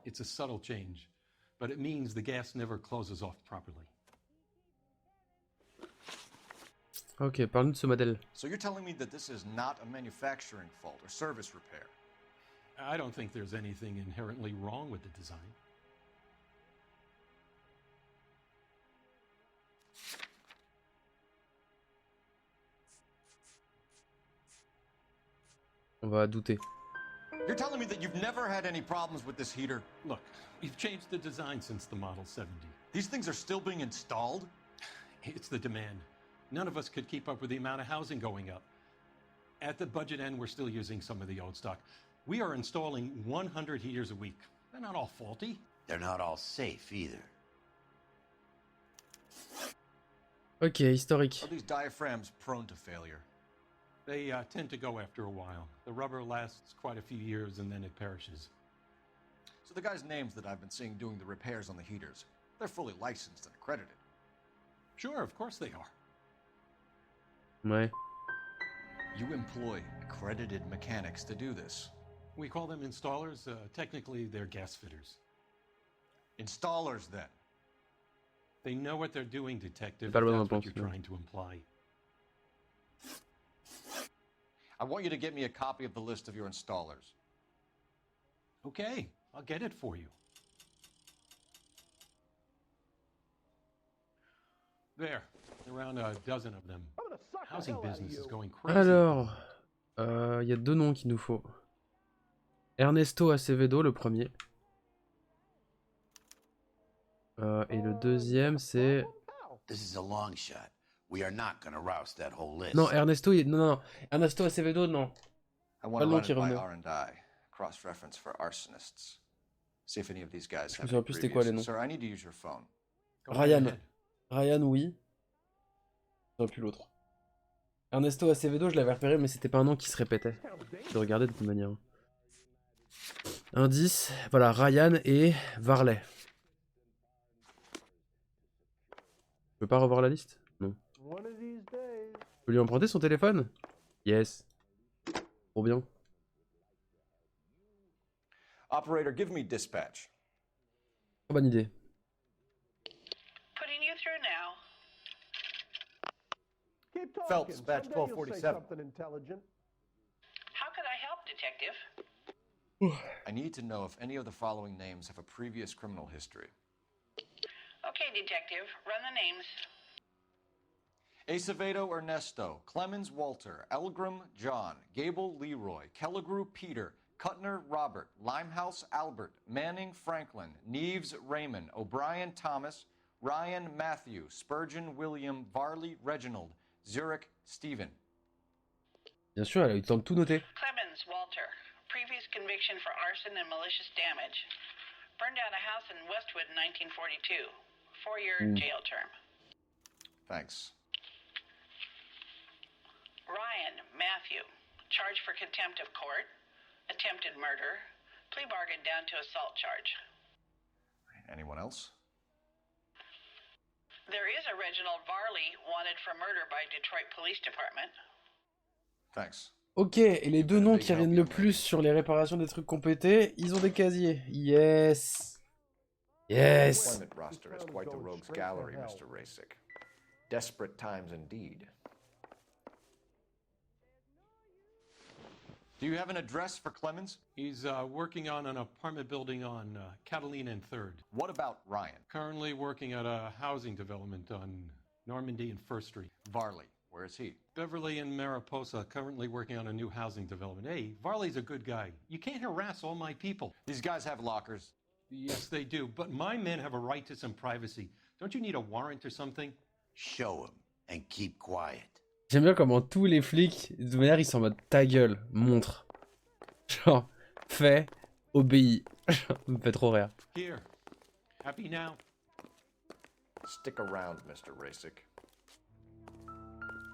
It's a subtle change, but it means the gas never closes off properly. Ok, parle-nous de ce modèle. So you're telling me that this is not a manufacturing fault or service repair? I don't think there's anything inherently wrong with the design. On va douter. You're telling me that you've never had any problems with this heater? Look, we've changed the design since the Model 70. These things are still being installed? It's the demand. None of us could keep up with the amount of housing going up. At the budget end, we're still using some of the old stock. We are installing 100 heaters a week. They're not all faulty. They're not all safe either. Ok, historique. Are these diaphragms prone to failure? They tend to go after a while. The rubber lasts quite a few years and then it perishes. So the guys' names that I've been seeing doing the repairs on the heaters, they're fully licensed and accredited. Sure, of course they are. Ouais. You employ accredited mechanics to do this. We call them installers. Technically, they're gas fitters. Installers, then? They know what they're doing, detective. Pas loin That's d'un what pense, you're non. trying to imply. I want you to get me a copy of the list of your installers. Okay, I'll get it for you. There, around a dozen of them. Housing business is going crazy. Alors, il y a deux noms qu'il nous faut. Ernesto Acevedo, le premier. Et le deuxième, c'est... This is a long shot. We are not gonna roust that whole list. Non, Ernesto, non. Ernesto Acevedo, non. I Pas want le to nom run qui it by revenait. R&I, cross-reference for arsonists. See if any of these guys Je have me souviens any plus c'était quoi les previous. noms. Sir, I need to use your phone. Ryan. Ryan, oui. Non, plus l'autre. Ernesto Acevedo, je l'avais repéré, mais c'était pas un nom qui se répétait. Je regardais de toute manière. Indice, voilà, Ryan et Varley. Je peux pas revoir la liste? Non. Je peux lui emprunter son téléphone? Yes. Trop bien. Operator, give me dispatch. Bonne idée. Putting you through now. Phelps, batch 1247. How could I help, Detective? I need to know if any of the following names have a previous criminal history. Okay, Detective, run the names. Acevedo Ernesto, Clemens Walter, Elgram John, Gable Leroy, Kelligrew Peter, Cutner Robert, Limehouse Albert, Manning Franklin, Neves Raymond, O'Brien Thomas, Ryan Matthew, Spurgeon William, Varley Reginald, Zurich Stephen. Bien sûr, elle a eu le temps de tout noter. Clemens Walter, previous conviction for arson and malicious damage. Burned down a house in Westwood in 1942. 4-year jail term. Thanks. Ryan Matthew, charged for contempt of court, attempted murder, plea bargain down to assault charge. Anyone else? There is a Reginald Varley wanted for murder by Detroit Police Department. Thanks. Ok, et les deux noms qui reviennent le plus sur les réparations des trucs complétés, ils ont des casiers. Yes. Yes. Employment roster is quite the rogues gallery, Mr. Rasick. Desperate times indeed. Do you have an address for Clemens? He's working on an apartment building on Catalina and 3rd. What about Ryan? Currently working at a housing development on Normandy and 1st Street. Varley, where is he? Beverly and Mariposa, currently working on a new housing development. Hey, Varley's a good guy. You can't harass all my people. These guys have lockers. Yes, they do, but my men have a right to some privacy. Don't you need a warrant or something? Show him and keep quiet. J'aime bien comment tous les flics, de toute manière, ils sont en mode ta gueule, montre. Genre, fais, obéis. Ça me fait trop rire. Here. Happy now? Stick around, Mr. Rasick.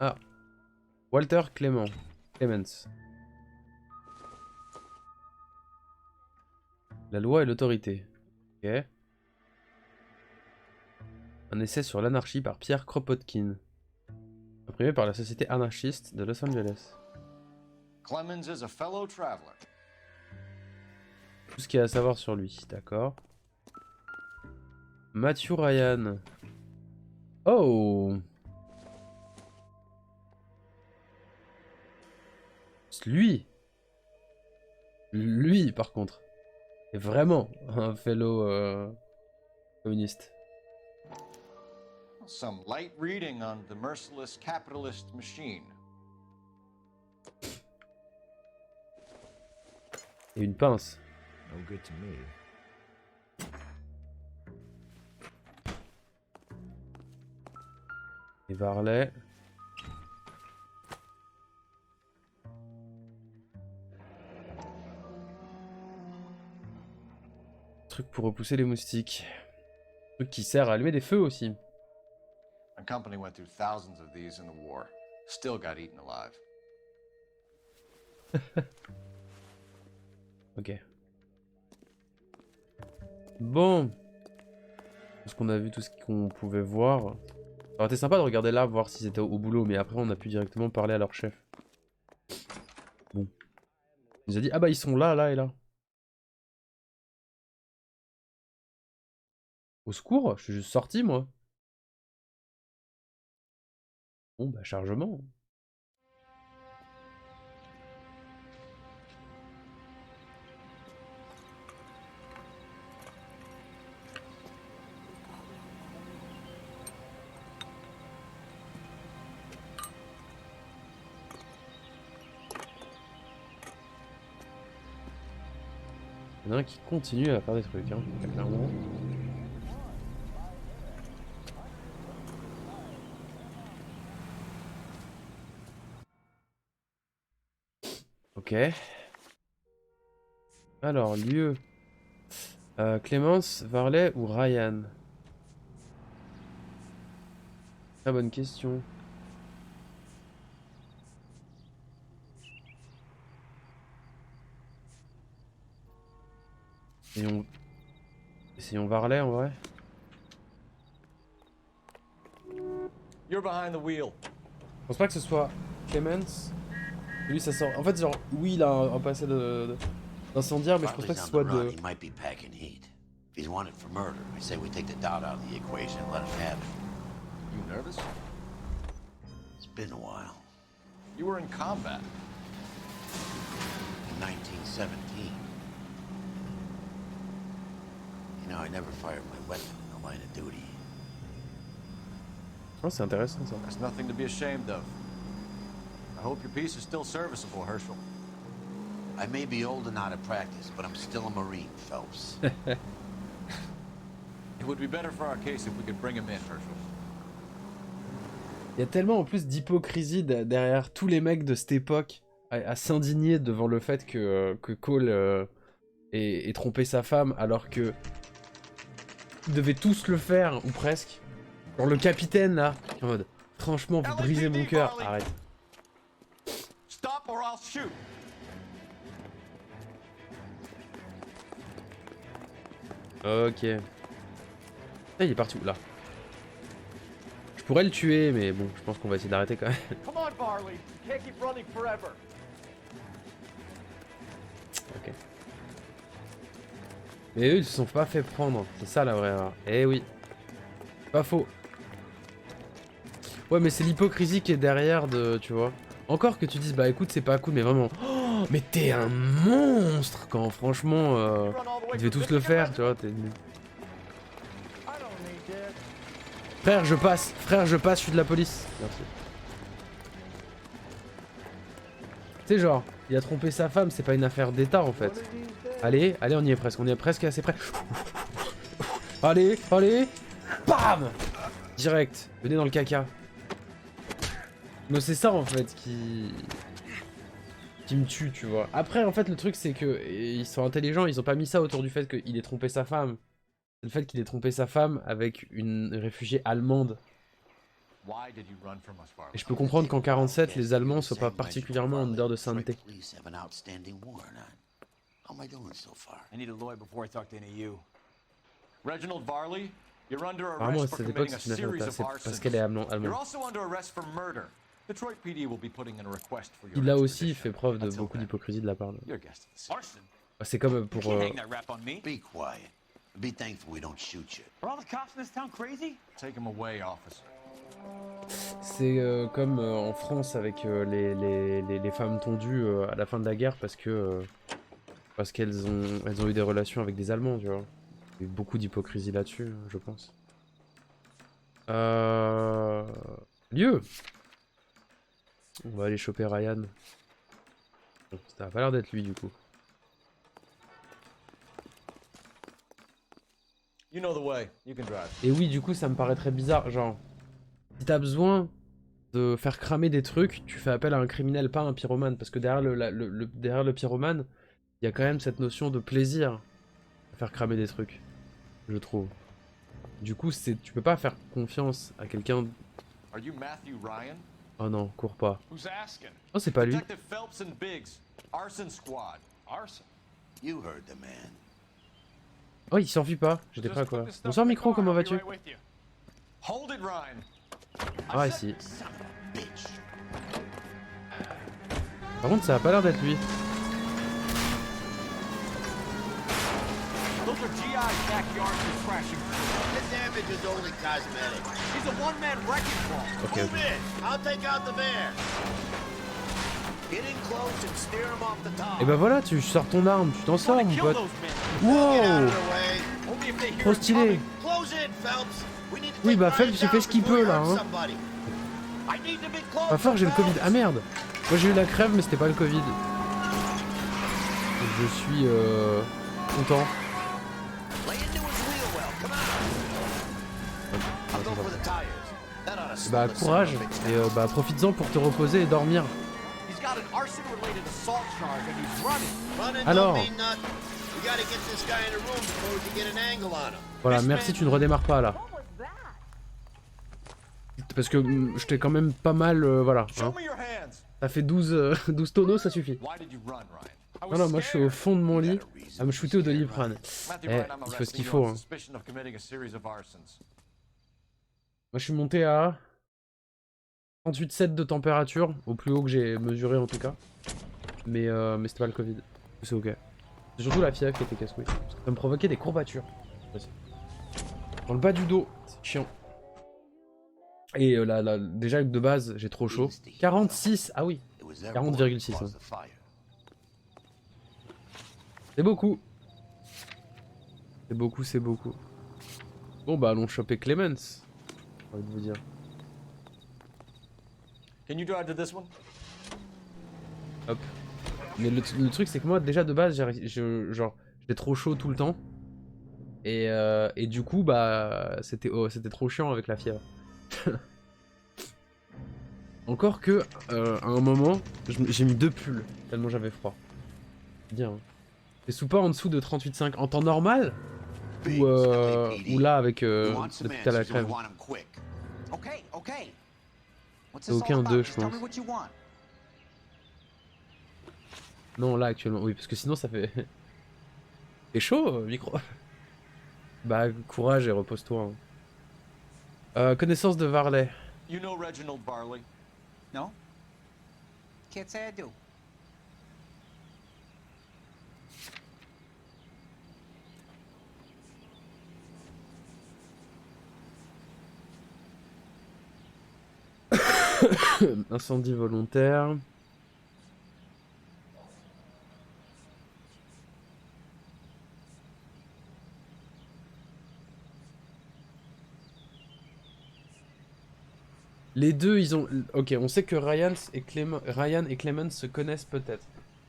Ah. Walter Clemens. La loi et l'autorité. Ok. Un essai sur l'anarchie par Pierre Kropotkin. Imprimé par la société anarchiste de Los Angeles. Clemens is a fellow traveler. Tout ce qu'il y a à savoir sur lui, d'accord. Matthew Ryan. Oh! Lui! Lui, par contre, est vraiment un fellow communiste. Some light reading on the merciless capitalist machine. Et une pince. No good to me. Et Varley. Truc pour repousser les moustiques. Truc qui sert à allumer des feux aussi. My company went through thousands of these in the war. Still got eaten alive. Ok. Bon. Je pense qu'on a vu tout ce qu'on pouvait voir. Ça aurait été sympa de regarder là, voir s'ils étaient au boulot, mais après on a pu directement parler à leur chef. Bon. Il nous a dit, ah bah ils sont là, là et là. Au secours, je suis juste sorti moi. Bon bah chargement. Il y en a un qui continue à faire des trucs, hein, clairement. Ok. Alors, lieu. Clémence, Varley ou Ryan? Très bonne question. Essayons Varley en vrai. You're behind the wheel. Je pense pas que ce soit Clemens. Lui ça sort. En fait genre oui il a un passé d'incendiaire mais je pense pas que ce soit de. He might be packing heat. If he's wanted for murder, I say we take the doubt out of the equation and let him have it. You nervous? It's been a while. You were in combat. In 1917. You know, I never fired my weapon in the line of duty. Oh, c'est intéressant ça. There's nothing to be ashamed of. I hope your piece is still serviceable, Herschel. I may be old and out of practice, but I'm still a Marine, Phelps. It would be better for our case if we could bring him in, Herschel. Il y a tellement en plus d'hypocrisie derrière tous les mecs de cette époque à s'indigner devant le fait que Cole ait trompé sa femme alors que ils devaient tous le faire, ou presque. Genre le capitaine là, en mode franchement vous brisez mon cœur, arrête. Stop or I'll shoot. Ok. Ah, il est parti où là? Je pourrais le tuer, mais bon, je pense qu'on va essayer d'arrêter quand même. Come on, Varley. You can't keep running forever. Ok. Mais eux, ils se sont pas fait prendre. C'est ça la vraie erreur. Eh oui. Pas faux. Ouais, mais c'est l'hypocrisie qui est derrière de... Tu vois. Encore que tu dises, bah écoute, c'est pas cool, mais vraiment... Oh, mais t'es un monstre quand franchement... ils devaient tous le faire, tu vois. Frère, je passe. Frère, je passe, je suis de la police. Merci. Tu sais, genre, il a trompé sa femme, c'est pas une affaire d'état en fait. Allez, allez, on y est presque assez près. Allez, allez. Bam. Direct, venez dans le caca. Non, c'est ça en fait qui me tue, tu vois. Après, en fait, le truc c'est que ils sont intelligents, ils ont pas mis ça autour du fait qu'il ait trompé sa femme. C'est le fait qu'il ait trompé sa femme avec une réfugiée allemande. Et je peux comprendre qu'en 47, les Allemands soient pas particulièrement en odeur de sainteté. Reginald Varley, you're under Apparemment, à arrest for cette époque, committing a c'est une series affaire of c'est parce arsons. qu'elle est allemande. You're also under arrest for murder. Detroit PD will be putting in a request for your Il a aussi fait preuve de beaucoup d'hypocrisie de la part de... C'est comme pour... Be quiet. Be thankful we don't shoot you. Are all the cops in this town crazy? Take him away, officer. C'est comme en France avec les femmes tondues à la fin de la guerre parce qu'elles ont eu des relations avec des Allemands, tu vois. Il y a eu beaucoup d'hypocrisie là-dessus, je pense. Lieu. On va aller choper Ryan. Bon, ça a pas l'air d'être lui du coup. You know the way. You can drive. Et oui, du coup, ça me paraît très bizarre. Genre, si t'as besoin de faire cramer des trucs, tu fais appel à un criminel, pas à un pyromane. Parce que derrière le pyromane, il y a quand même cette notion de plaisir à faire cramer des trucs, je trouve. Du coup, tu peux pas faire confiance à quelqu'un. Are you Matthew Ryan? Oh non, cours pas. Who's asking? Oh, c'est pas lui. Detective Phelps and Biggs, arson squad. Arson. You heard the man. Oh, il s'enfuit pas. J'étais prêt à quoi. Bonsoir micro, comment vas-tu? Hold it, Ryan. Ah, ici. Par contre, ça a pas l'air d'être lui. Those are GI's backyard for crashing through. The damage is only cosmetic. He's a one-man wrecking ball. Okay. Move in. I'll take out the bear. Get in close and steer him off the top. Et bah voilà, tu sors ton arme, tu t'en sors mon pote. Wow! Trop stylé. Oui bah Phelps il fait ce qu'il peut là hein. Pas fort, j'ai le Covid. Ah merde. Moi j'ai eu la crève mais c'était pas le Covid. Je suis content. Bah courage et bah profites-en pour te reposer et dormir. Alors. Voilà, merci, tu ne redémarres pas là. Parce que je t'ai quand même pas mal, voilà. Hein. Ça fait 12 tonneaux, ça suffit. Non, non, moi je suis au fond de mon lit à me shooter au Doliprane. Eh, il faut ce qu'il faut. Hein. Moi je suis monté à 38,7 de température, au plus haut que j'ai mesuré en tout cas. Mais c'était pas le Covid. C'est ok. C'est surtout la fièvre qui était casse-couille. Ça me provoquait des courbatures. Dans le bas du dos, c'est chiant. Et là, déjà de base, j'ai trop chaud. 46, ah oui. 40,6. Hein. C'est beaucoup. C'est beaucoup, c'est beaucoup. Bon bah allons choper Clemens. J'ai envie de vous dire. Can you drive to this one? Hop. Mais le truc c'est que moi déjà de base j'étais trop chaud tout le temps. Et du coup bah c'était trop chiant avec la fièvre. Encore que à un moment j'ai mis 2 pulls tellement j'avais froid. Bien. Hein. Et sous pas en dessous de 38,5 en temps normal ou là avec le petit à la crève. C'est aucun 2 je pense. Non là actuellement oui parce que sinon ça fait c'est chaud micro. Bah courage et repose-toi. Hein. Connaissance de Varley. You know Reginald Barley? No? Can't say I do. Incendie volontaire. Les deux, ils ont... Ok, on sait que Ryan et Clemens se connaissent peut-être.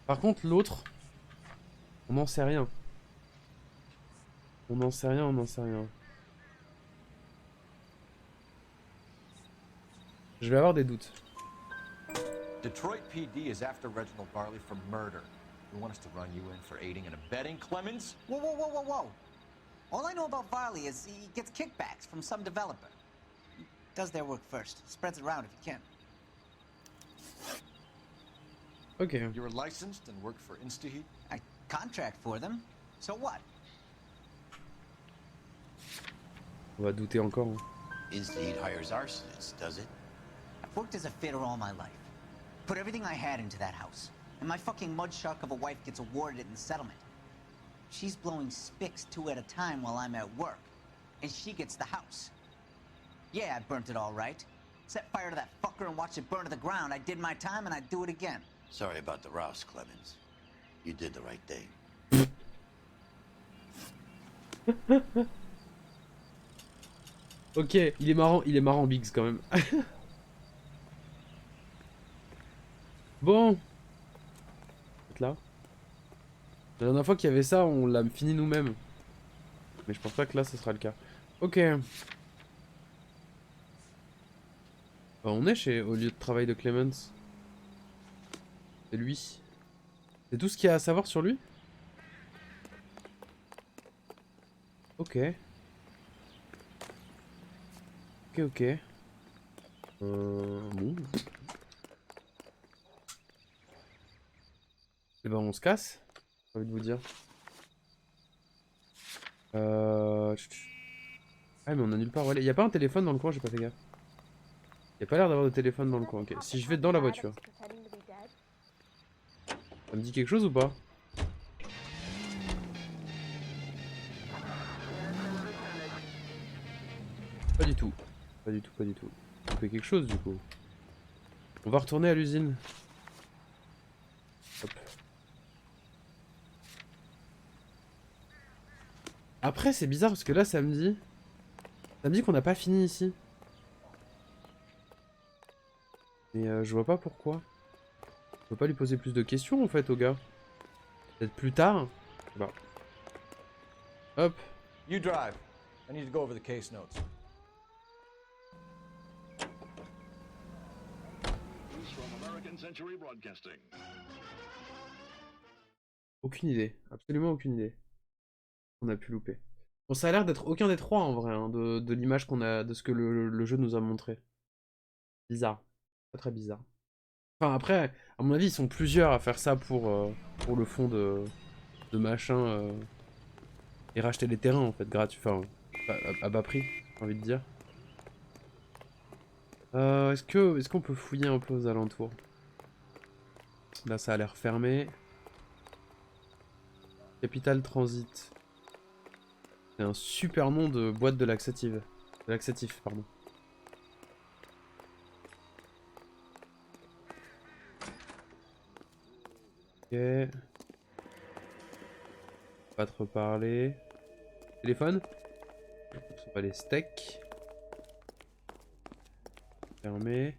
Par contre, l'autre... On n'en sait rien. On n'en sait rien, on n'en sait rien. Je vais avoir des doutes. Detroit PD is after Reginald Barley for murder. You want us to run you in for aiding and abetting Clemens? Whoa, whoa, whoa, whoa, whoa. All I know about Varley is he gets kickbacks from some developer. He does their work first, spreads it around if he can. Okay. You're licensed and work for InstaHeat? I contract for them. So what? On va douter encore. Hein. InstaHeat hires arsonists, does it? I've worked as a fitter all my life. Put everything I had into that house. And my fucking mudshark of a wife gets awarded it in settlement. She's blowing spics 2 at a time while I'm at work. And she gets the house. Yeah, I burnt it all right. Set fire to that fucker and watched it burn to the ground. I did my time and I'd do it again. Sorry about the rouse, Clemens. You did the right thing. Ok, il est marrant Biggs quand même. Bon. Là. La dernière fois qu'il y avait ça, on l'a fini nous-mêmes. Mais je pense pas que là, ce sera le cas. Ok. Bah, on est au lieu de travail de Clemens. C'est lui. C'est tout ce qu'il y a à savoir sur lui? Ok. Ok. Bon. Et ben on se casse, j'ai envie de vous dire. Ah mais on a nulle part. Il y a pas un téléphone dans le coin, j'ai pas fait gaffe. Il y a pas l'air d'avoir de téléphone dans le coin. Ok. Si je vais dans la voiture. Ça me dit quelque chose ou pas? Pas du tout. Pas du tout, pas du tout. On fait quelque chose du coup. On va retourner à l'usine. Hop. Après c'est bizarre parce que là ça me dit qu'on n'a pas fini ici. Mais je vois pas pourquoi. Je peux pas lui poser plus de questions en fait au gars. Peut-être plus tard. Bah. Hop. You drive. I need to go over the case notes. Aucune idée. Absolument aucune idée. On a pu louper. Bon, ça a l'air d'être aucun des trois en vrai, hein, de l'image qu'on a, de ce que le jeu nous a montré. Bizarre. Pas très bizarre. Enfin après, à mon avis, ils sont plusieurs à faire ça pour le fond de machin et racheter les terrains en fait gratuit, enfin à bas prix, j'ai envie de dire. Est-ce qu'on peut fouiller un peu aux alentours? Là ça a l'air fermé. Capital Transit. C'est un super nom de boîte de laxatif. Laxatif, pardon. Ok. Pas trop parler. Téléphone. Ce sont pas les steaks. Fermé.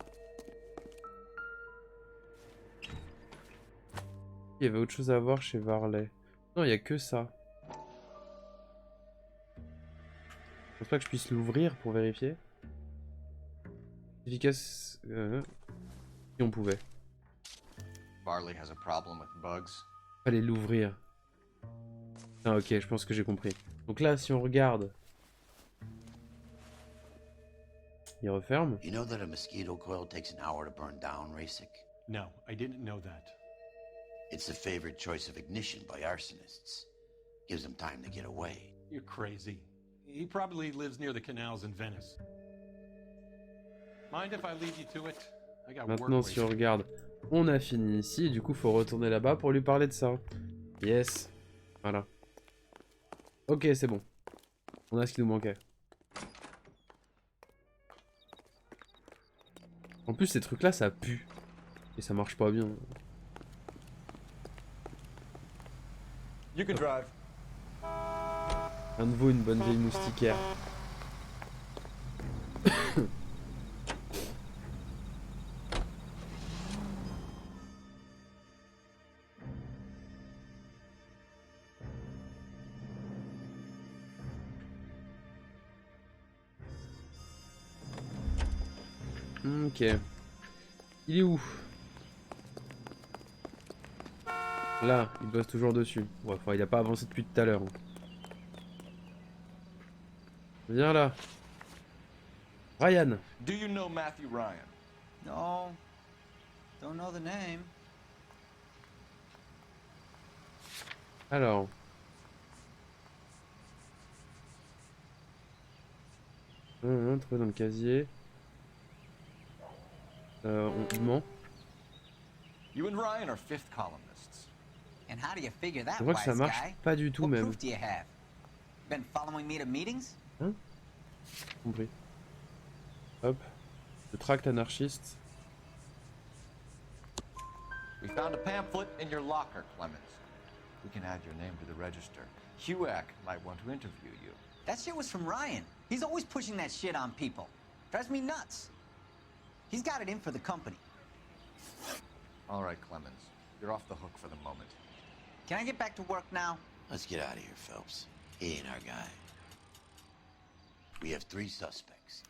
Il y avait autre chose à voir chez Varley. Non, il n'y a que ça. Je pense pas que je puisse l'ouvrir pour vérifier. Efficace. Si on pouvait. Varley has a problem with bugs. Fallait l'ouvrir. Ah ok, je pense que j'ai compris. Donc là, si on regarde, il referme. You know that a mosquito coil takes an hour to burn down, Rasic? No, I didn't know that. It's the favorite choice of ignition by arsonists. Gives them time to get away. You're crazy. He probably lives near the canals in Venice. Mind if I leave you to it? I got Maintenant, work si on waiting. regarde, on a fini ici. Et du coup, faut retourner là-bas pour lui parler de ça. Yes. Voilà. Ok, c'est bon. On a ce qui nous manquait. En plus, ces trucs-là, ça pue. Et ça marche pas bien. You can drive. Un de vous, une bonne vieille moustiquaire. Ok. Il est où? Là, il bosse toujours dessus. Ouais, enfin, il a pas avancé depuis tout à l'heure. Viens là. Ryan. Do you know Matthew Ryan? No. Don't know the name. Alors. Trouvé dans le casier. On ment. You and Ryan are fifth columnists. And how do you figure that, Je vois que ça wise marche guy? pas du tout What même. proof do you have? Been following me to meetings? Hein? Compris. Hop. Le tract anarchiste. We found a pamphlet in your locker, Clemens. We can add your name to the register. HUAC might want to interview you. That shit was from Ryan. He's always pushing that shit on people. Drives me nuts. He's got it in for the company. All right, Clemens. You're off the hook for the moment. Can I get back to work now? Let's get out of here, Phelps. He ain't our guy. We have 3 suspects.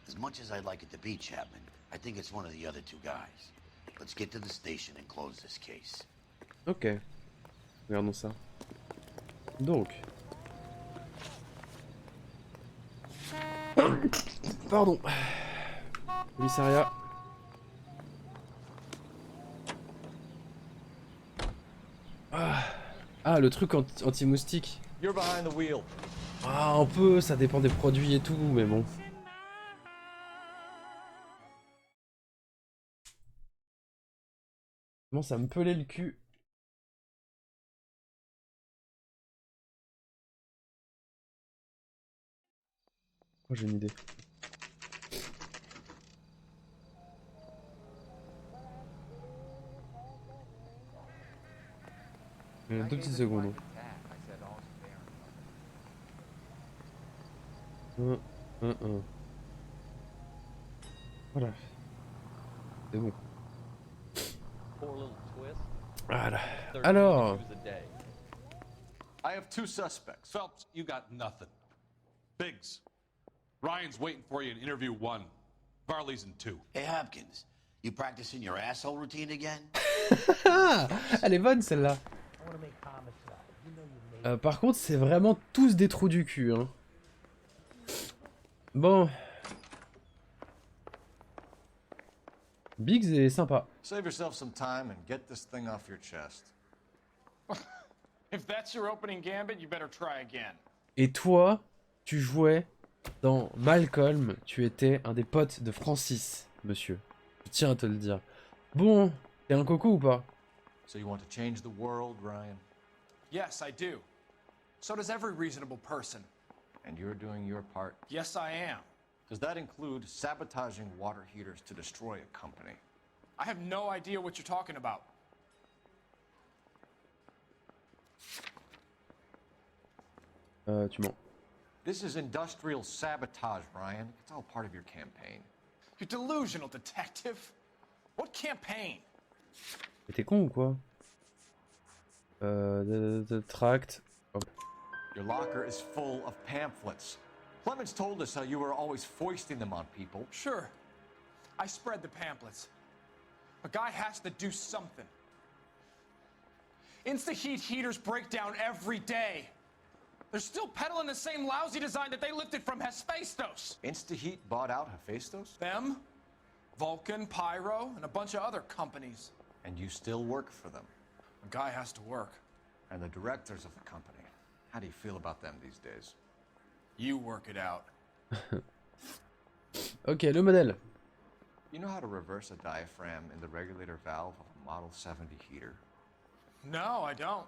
As much as I'd like it to be Chapman, I think it's one of the other 2 guys. Let's get to the station and close this case. Ok. Regardons ça. Donc. Pardon. Commissariat. Ah, le truc anti-moustique. You're behind the wheel. Ah, un peu, ça dépend des produits et tout, mais bon. Comment ça me pelait le cul. Oh, j'ai une idée. Deux petites secondes. Voilà. C'est bon. Voilà. Alors. I have 2 suspects. Phelps, you got nothing. Biggs, Ryan's waiting for you in interview 1. Varley's in 2. Hey, Hopkins, you practicing your asshole routine again? Elle est bonne celle-là. Par contre, c'est vraiment tous des trous du cul. Hein. Bon. Biggs est sympa. Save yourself some time and get this thing off your chest. If that's your opening gambit, you better try again. Et toi, tu jouais dans Malcolm. Tu étais un des potes de Francis, monsieur. Je tiens à te le dire. Bon, t'es un coco ou pas? So you want to change the world, Ryan? Yes, I do. So does every reasonable person. And you're doing your part? Yes, I am. Does that include sabotaging water heaters to destroy a company? I have no idea what you're talking about. Tu mens. This is industrial sabotage, Ryan. It's all part of your campaign. You're delusional, detective. What campaign? Mais t'es con ou quoi? Tract. Oh. Your locker is full of pamphlets. Clemens told us how you were always foisting them on people. Sure. I spread the pamphlets. A guy has to do something. Insta-heat heaters break down every day. They're still peddling the same lousy design that they lifted from Hephaestus. Insta-heat bought out Hephaestus? Them, Vulcan, Pyro, and a bunch of other companies. And you still work for them? A guy has to work. And the directors of the company, how do you feel about them these days? You work it out. Ok, le modèle. You know how to reverse a diaphragm in the regulator valve of a Model 70 heater? No, I don't.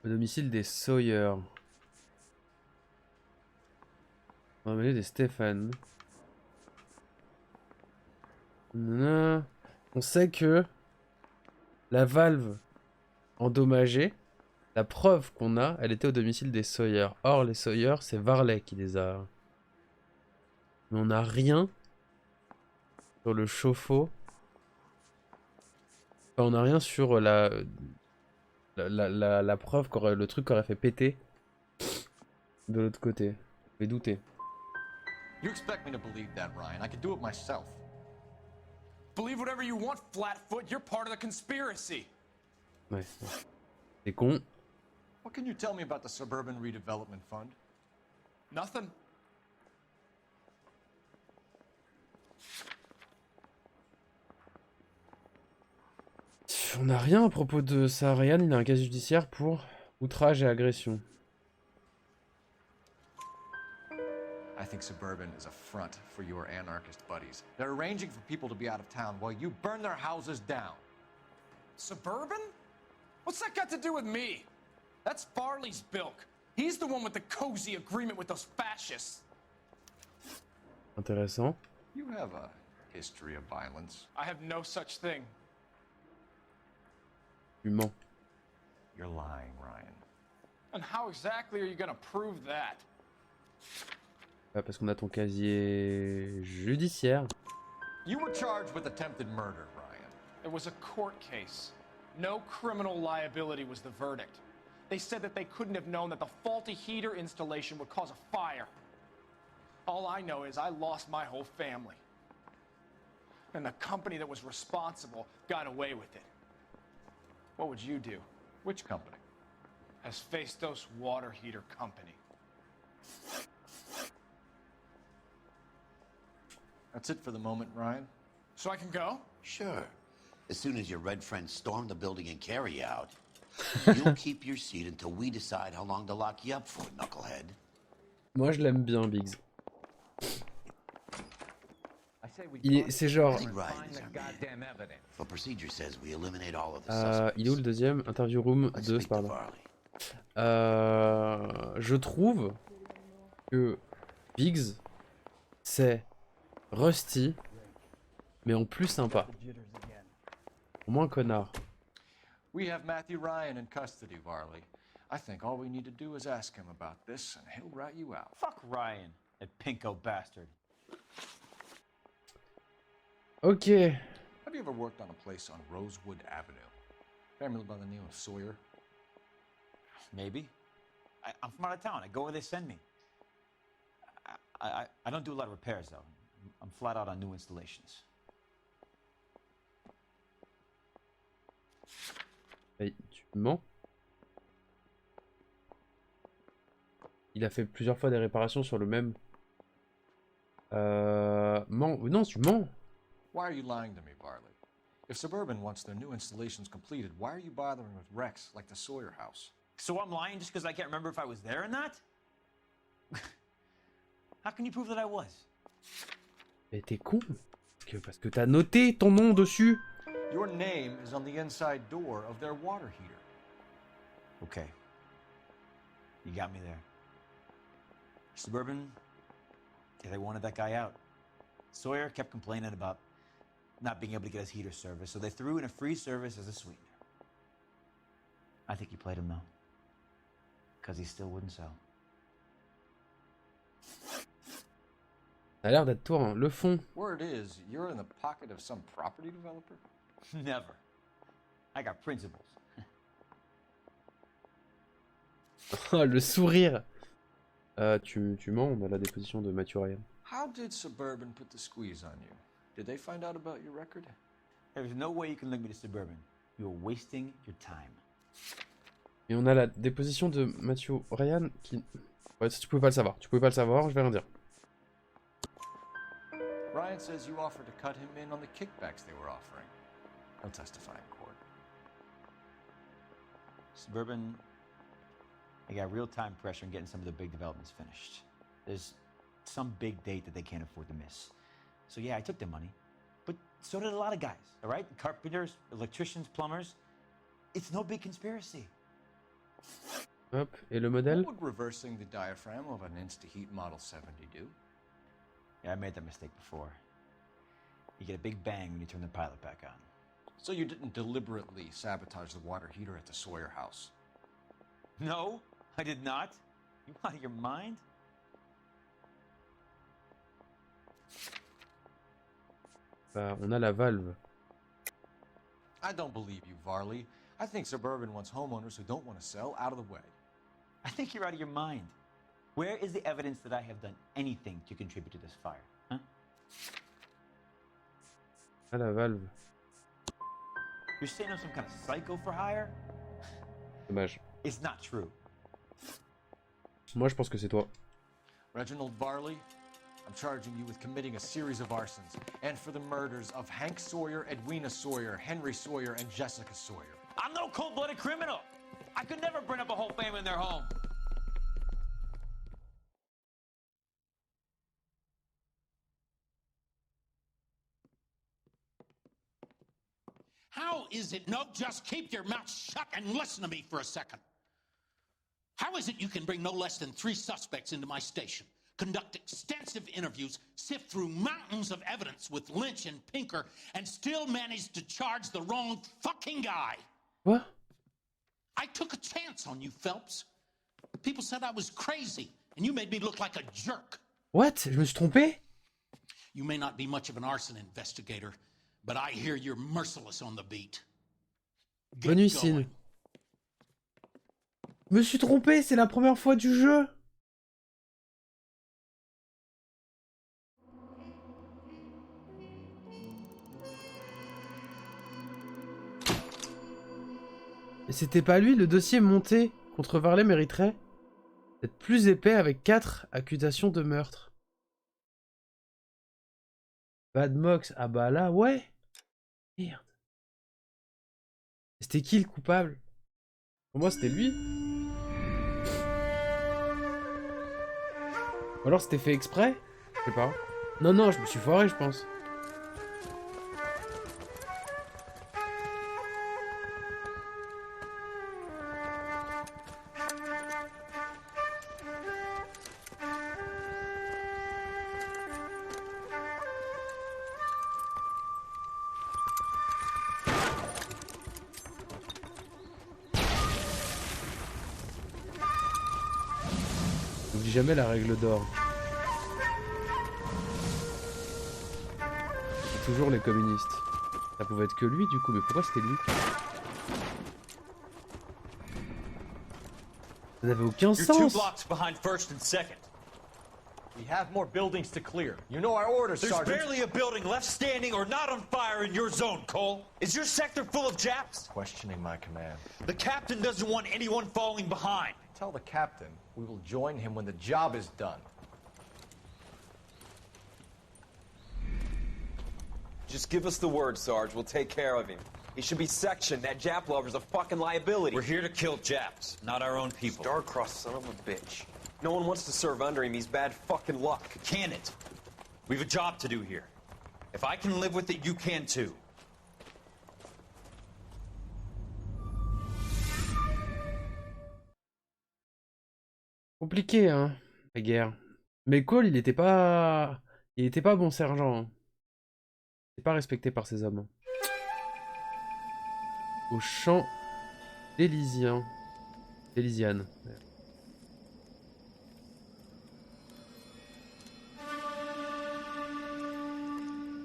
Au domicile des Sawyer. On va amener des Stéphane. On sait que la valve endommagée, la preuve qu'on a, elle était au domicile des Sawyer. Or, les Sawyer, c'est Varley qui les a. Mais on n'a rien sur le chauffe-eau. Enfin, on n'a rien sur la preuve qu'aurait le truc aurait fait péter de l'autre côté. Je vais douter. You expect me to believe that, Ryan? I can do it myself. Believe whatever you want, Flatfoot. You're part of the conspiracy. Ouais. C'est con. What can you tell me about the Suburban Redevelopment Fund? Nothing. On n'a rien à propos de ça. Ryan, il a un cas judiciaire pour outrage et agression. I think Suburban is a front for your anarchist buddies. They're arranging for people to be out of town while you burn their houses down. Suburban? What's that got to do with me? That's Farley's bilk. He's the one with the cozy agreement with those fascists. Intéressant. You have a history of violence. I have no such thing. Tu mens. You're lying, Ryan. And how exactly are you gonna prove that? Parce qu'on a ton casier judiciaire. You were charged with attempted murder, Ryan. It was a court case. No criminal liability was the verdict. They said that they couldn't have known that the faulty heater installation would cause a fire. All I know is I lost my whole family. And the company that was responsible got away with it. What would you do? Which company? Hephaestus Water Heater Company. That's it for the moment, Ryan. So I can go? Sure. As soon as your red friends storm the building and carry out, you'll keep your seat until we decide how long to lock you up for, knucklehead. Moi, je l'aime bien, Biggs. C'est genre... il est où le deuxième? Interview room 2, pardon. Je trouve que Biggs, c'est Rusty, mais en plus sympa. Au moins connard. We have Matthew Ryan in custody, Varley. I think all we need to do is ask him about this, and he'll rat you out. Fuck Ryan, that pinko bastard. Ok. Have you ever worked on a place on Rosewood Avenue? Family by the name of Sawyer? Maybe. I'm from out of town. I go where they send me. I don't do a lot of repairs, though. I'm flat out on new installations. Hey, ment. Il a fait plusieurs fois des réparations sur le même. Non, tu mens. Why are you lying to me, Barley? If Suburban wants their new installations completed, why are you bothering with wrecks like the Sawyer house? So I'm lying just because I can't remember if I was there or not? How can you prove that I was? Mais t'es con. Parce que t'as noté ton nom dessus. Your name is on the inside door of their water heater. Okay. You got me there. Suburban, yeah, they wanted that guy out. Sawyer kept complaining about not being able to get his heater service, so they threw in a free service as a sweetener. I think he played him, though. Because he still wouldn't sell. Ça a l'air d'être toi, hein. Le fond. Word is, you're in the pocket of some property developer? Never. I got principles. Oh, le sourire. Tu mens, on a la déposition de Matthew Ryan. How did Suburban put the squeeze on you? Did they find out about your record? There's no way you can link me to Suburban. You're wasting your time. Et on a la déposition de Matthew Ryan qui... Ouais, tu pouvais pas le savoir. Tu pouvais pas le savoir, je vais rien dire. Ryan says you offered to cut him in on the kickbacks they were offering. He'll testify in court. Suburban, they got real time pressure on getting some of the big developments finished. There's some big date that they can't afford to miss. So yeah, I took their money. But so did a lot of guys, all right? Carpenters, electricians, plumbers. It's no big conspiracy. Hop, et le modèle? What would reversing the diaphragm of an Insta-Heat Model 70 do? Yeah, I made that mistake before. You get a big bang when you turn the pilot back on. So you didn't deliberately sabotage the water heater at the Sawyer house? No, I did not. You out of your mind? Bah, on a la valve. I don't believe you, Varley. I think Suburban wants homeowners who don't want to sell out of the way. I think you're out of your mind. Where is the evidence that I have done anything to contribute to this fire? Huh? Ah, la valve. You're saying I'm some kind of psycho for hire? Dommage. It's not true. Moi, je pense que c'est toi. Reginald Varley, I'm charging you with committing a series of arsons and for the murders of Hank Sawyer, Edwina Sawyer, Henry Sawyer, and Jessica Sawyer. I'm no cold-blooded criminal. I could never burn up a whole family in their home. How is it? No, just keep your mouth shut and listen to me for a second. How is it you can bring no less than 3 suspects into my station, conduct extensive interviews, sift through mountains of evidence with Lynch and Pinker, and still manage to charge the wrong fucking guy? What? I took a chance on you, Phelps. People said I was crazy, and you made me look like a jerk. What? Je me suis trompé? You may not be much of an arson investigator, but I hear you're merciless on the beat. Bonne nuit, Sin. Je me suis trompé, c'est la première fois du jeu. Et c'était pas lui, le dossier monté contre Varley mériterait d'être plus épais avec 4 accusations de meurtre. Bad Moxx, ah bah là, ouais. Merde. C'était qui le coupable? Pour moi, c'était lui. Ou alors c'était fait exprès? Je sais pas. Non, non, je me suis foiré, je pense. N'oublie jamais la règle d'or. C'est toujours les communistes. Ça pouvait être que lui du coup, mais pourquoi c'était lui? Ça n'avait aucun sens. You're 2 blocks behind first and second. We have more buildings to clear. You know our orders, There's Sergeant. barely a building left standing or not on fire in your zone, Cole. Is your sector full of Japs? Questioning my command. The captain doesn't want anyone falling behind. Tell the captain we will join him when the job is done. Just give us the word, Sarge. We'll take care of him. He should be sectioned. That Jap lover's a fucking liability. We're here to kill Japs, not our own people. Star-crossed son of a bitch. No one wants to serve under him. He's bad fucking luck. Can it? We've a job to do here. If I can live with it, you can too. Compliqué, hein, la guerre. Mais Cole, il était pas bon sergent. Hein. Il était pas respecté par ses hommes. Au champ d'Elysian. Elysiane.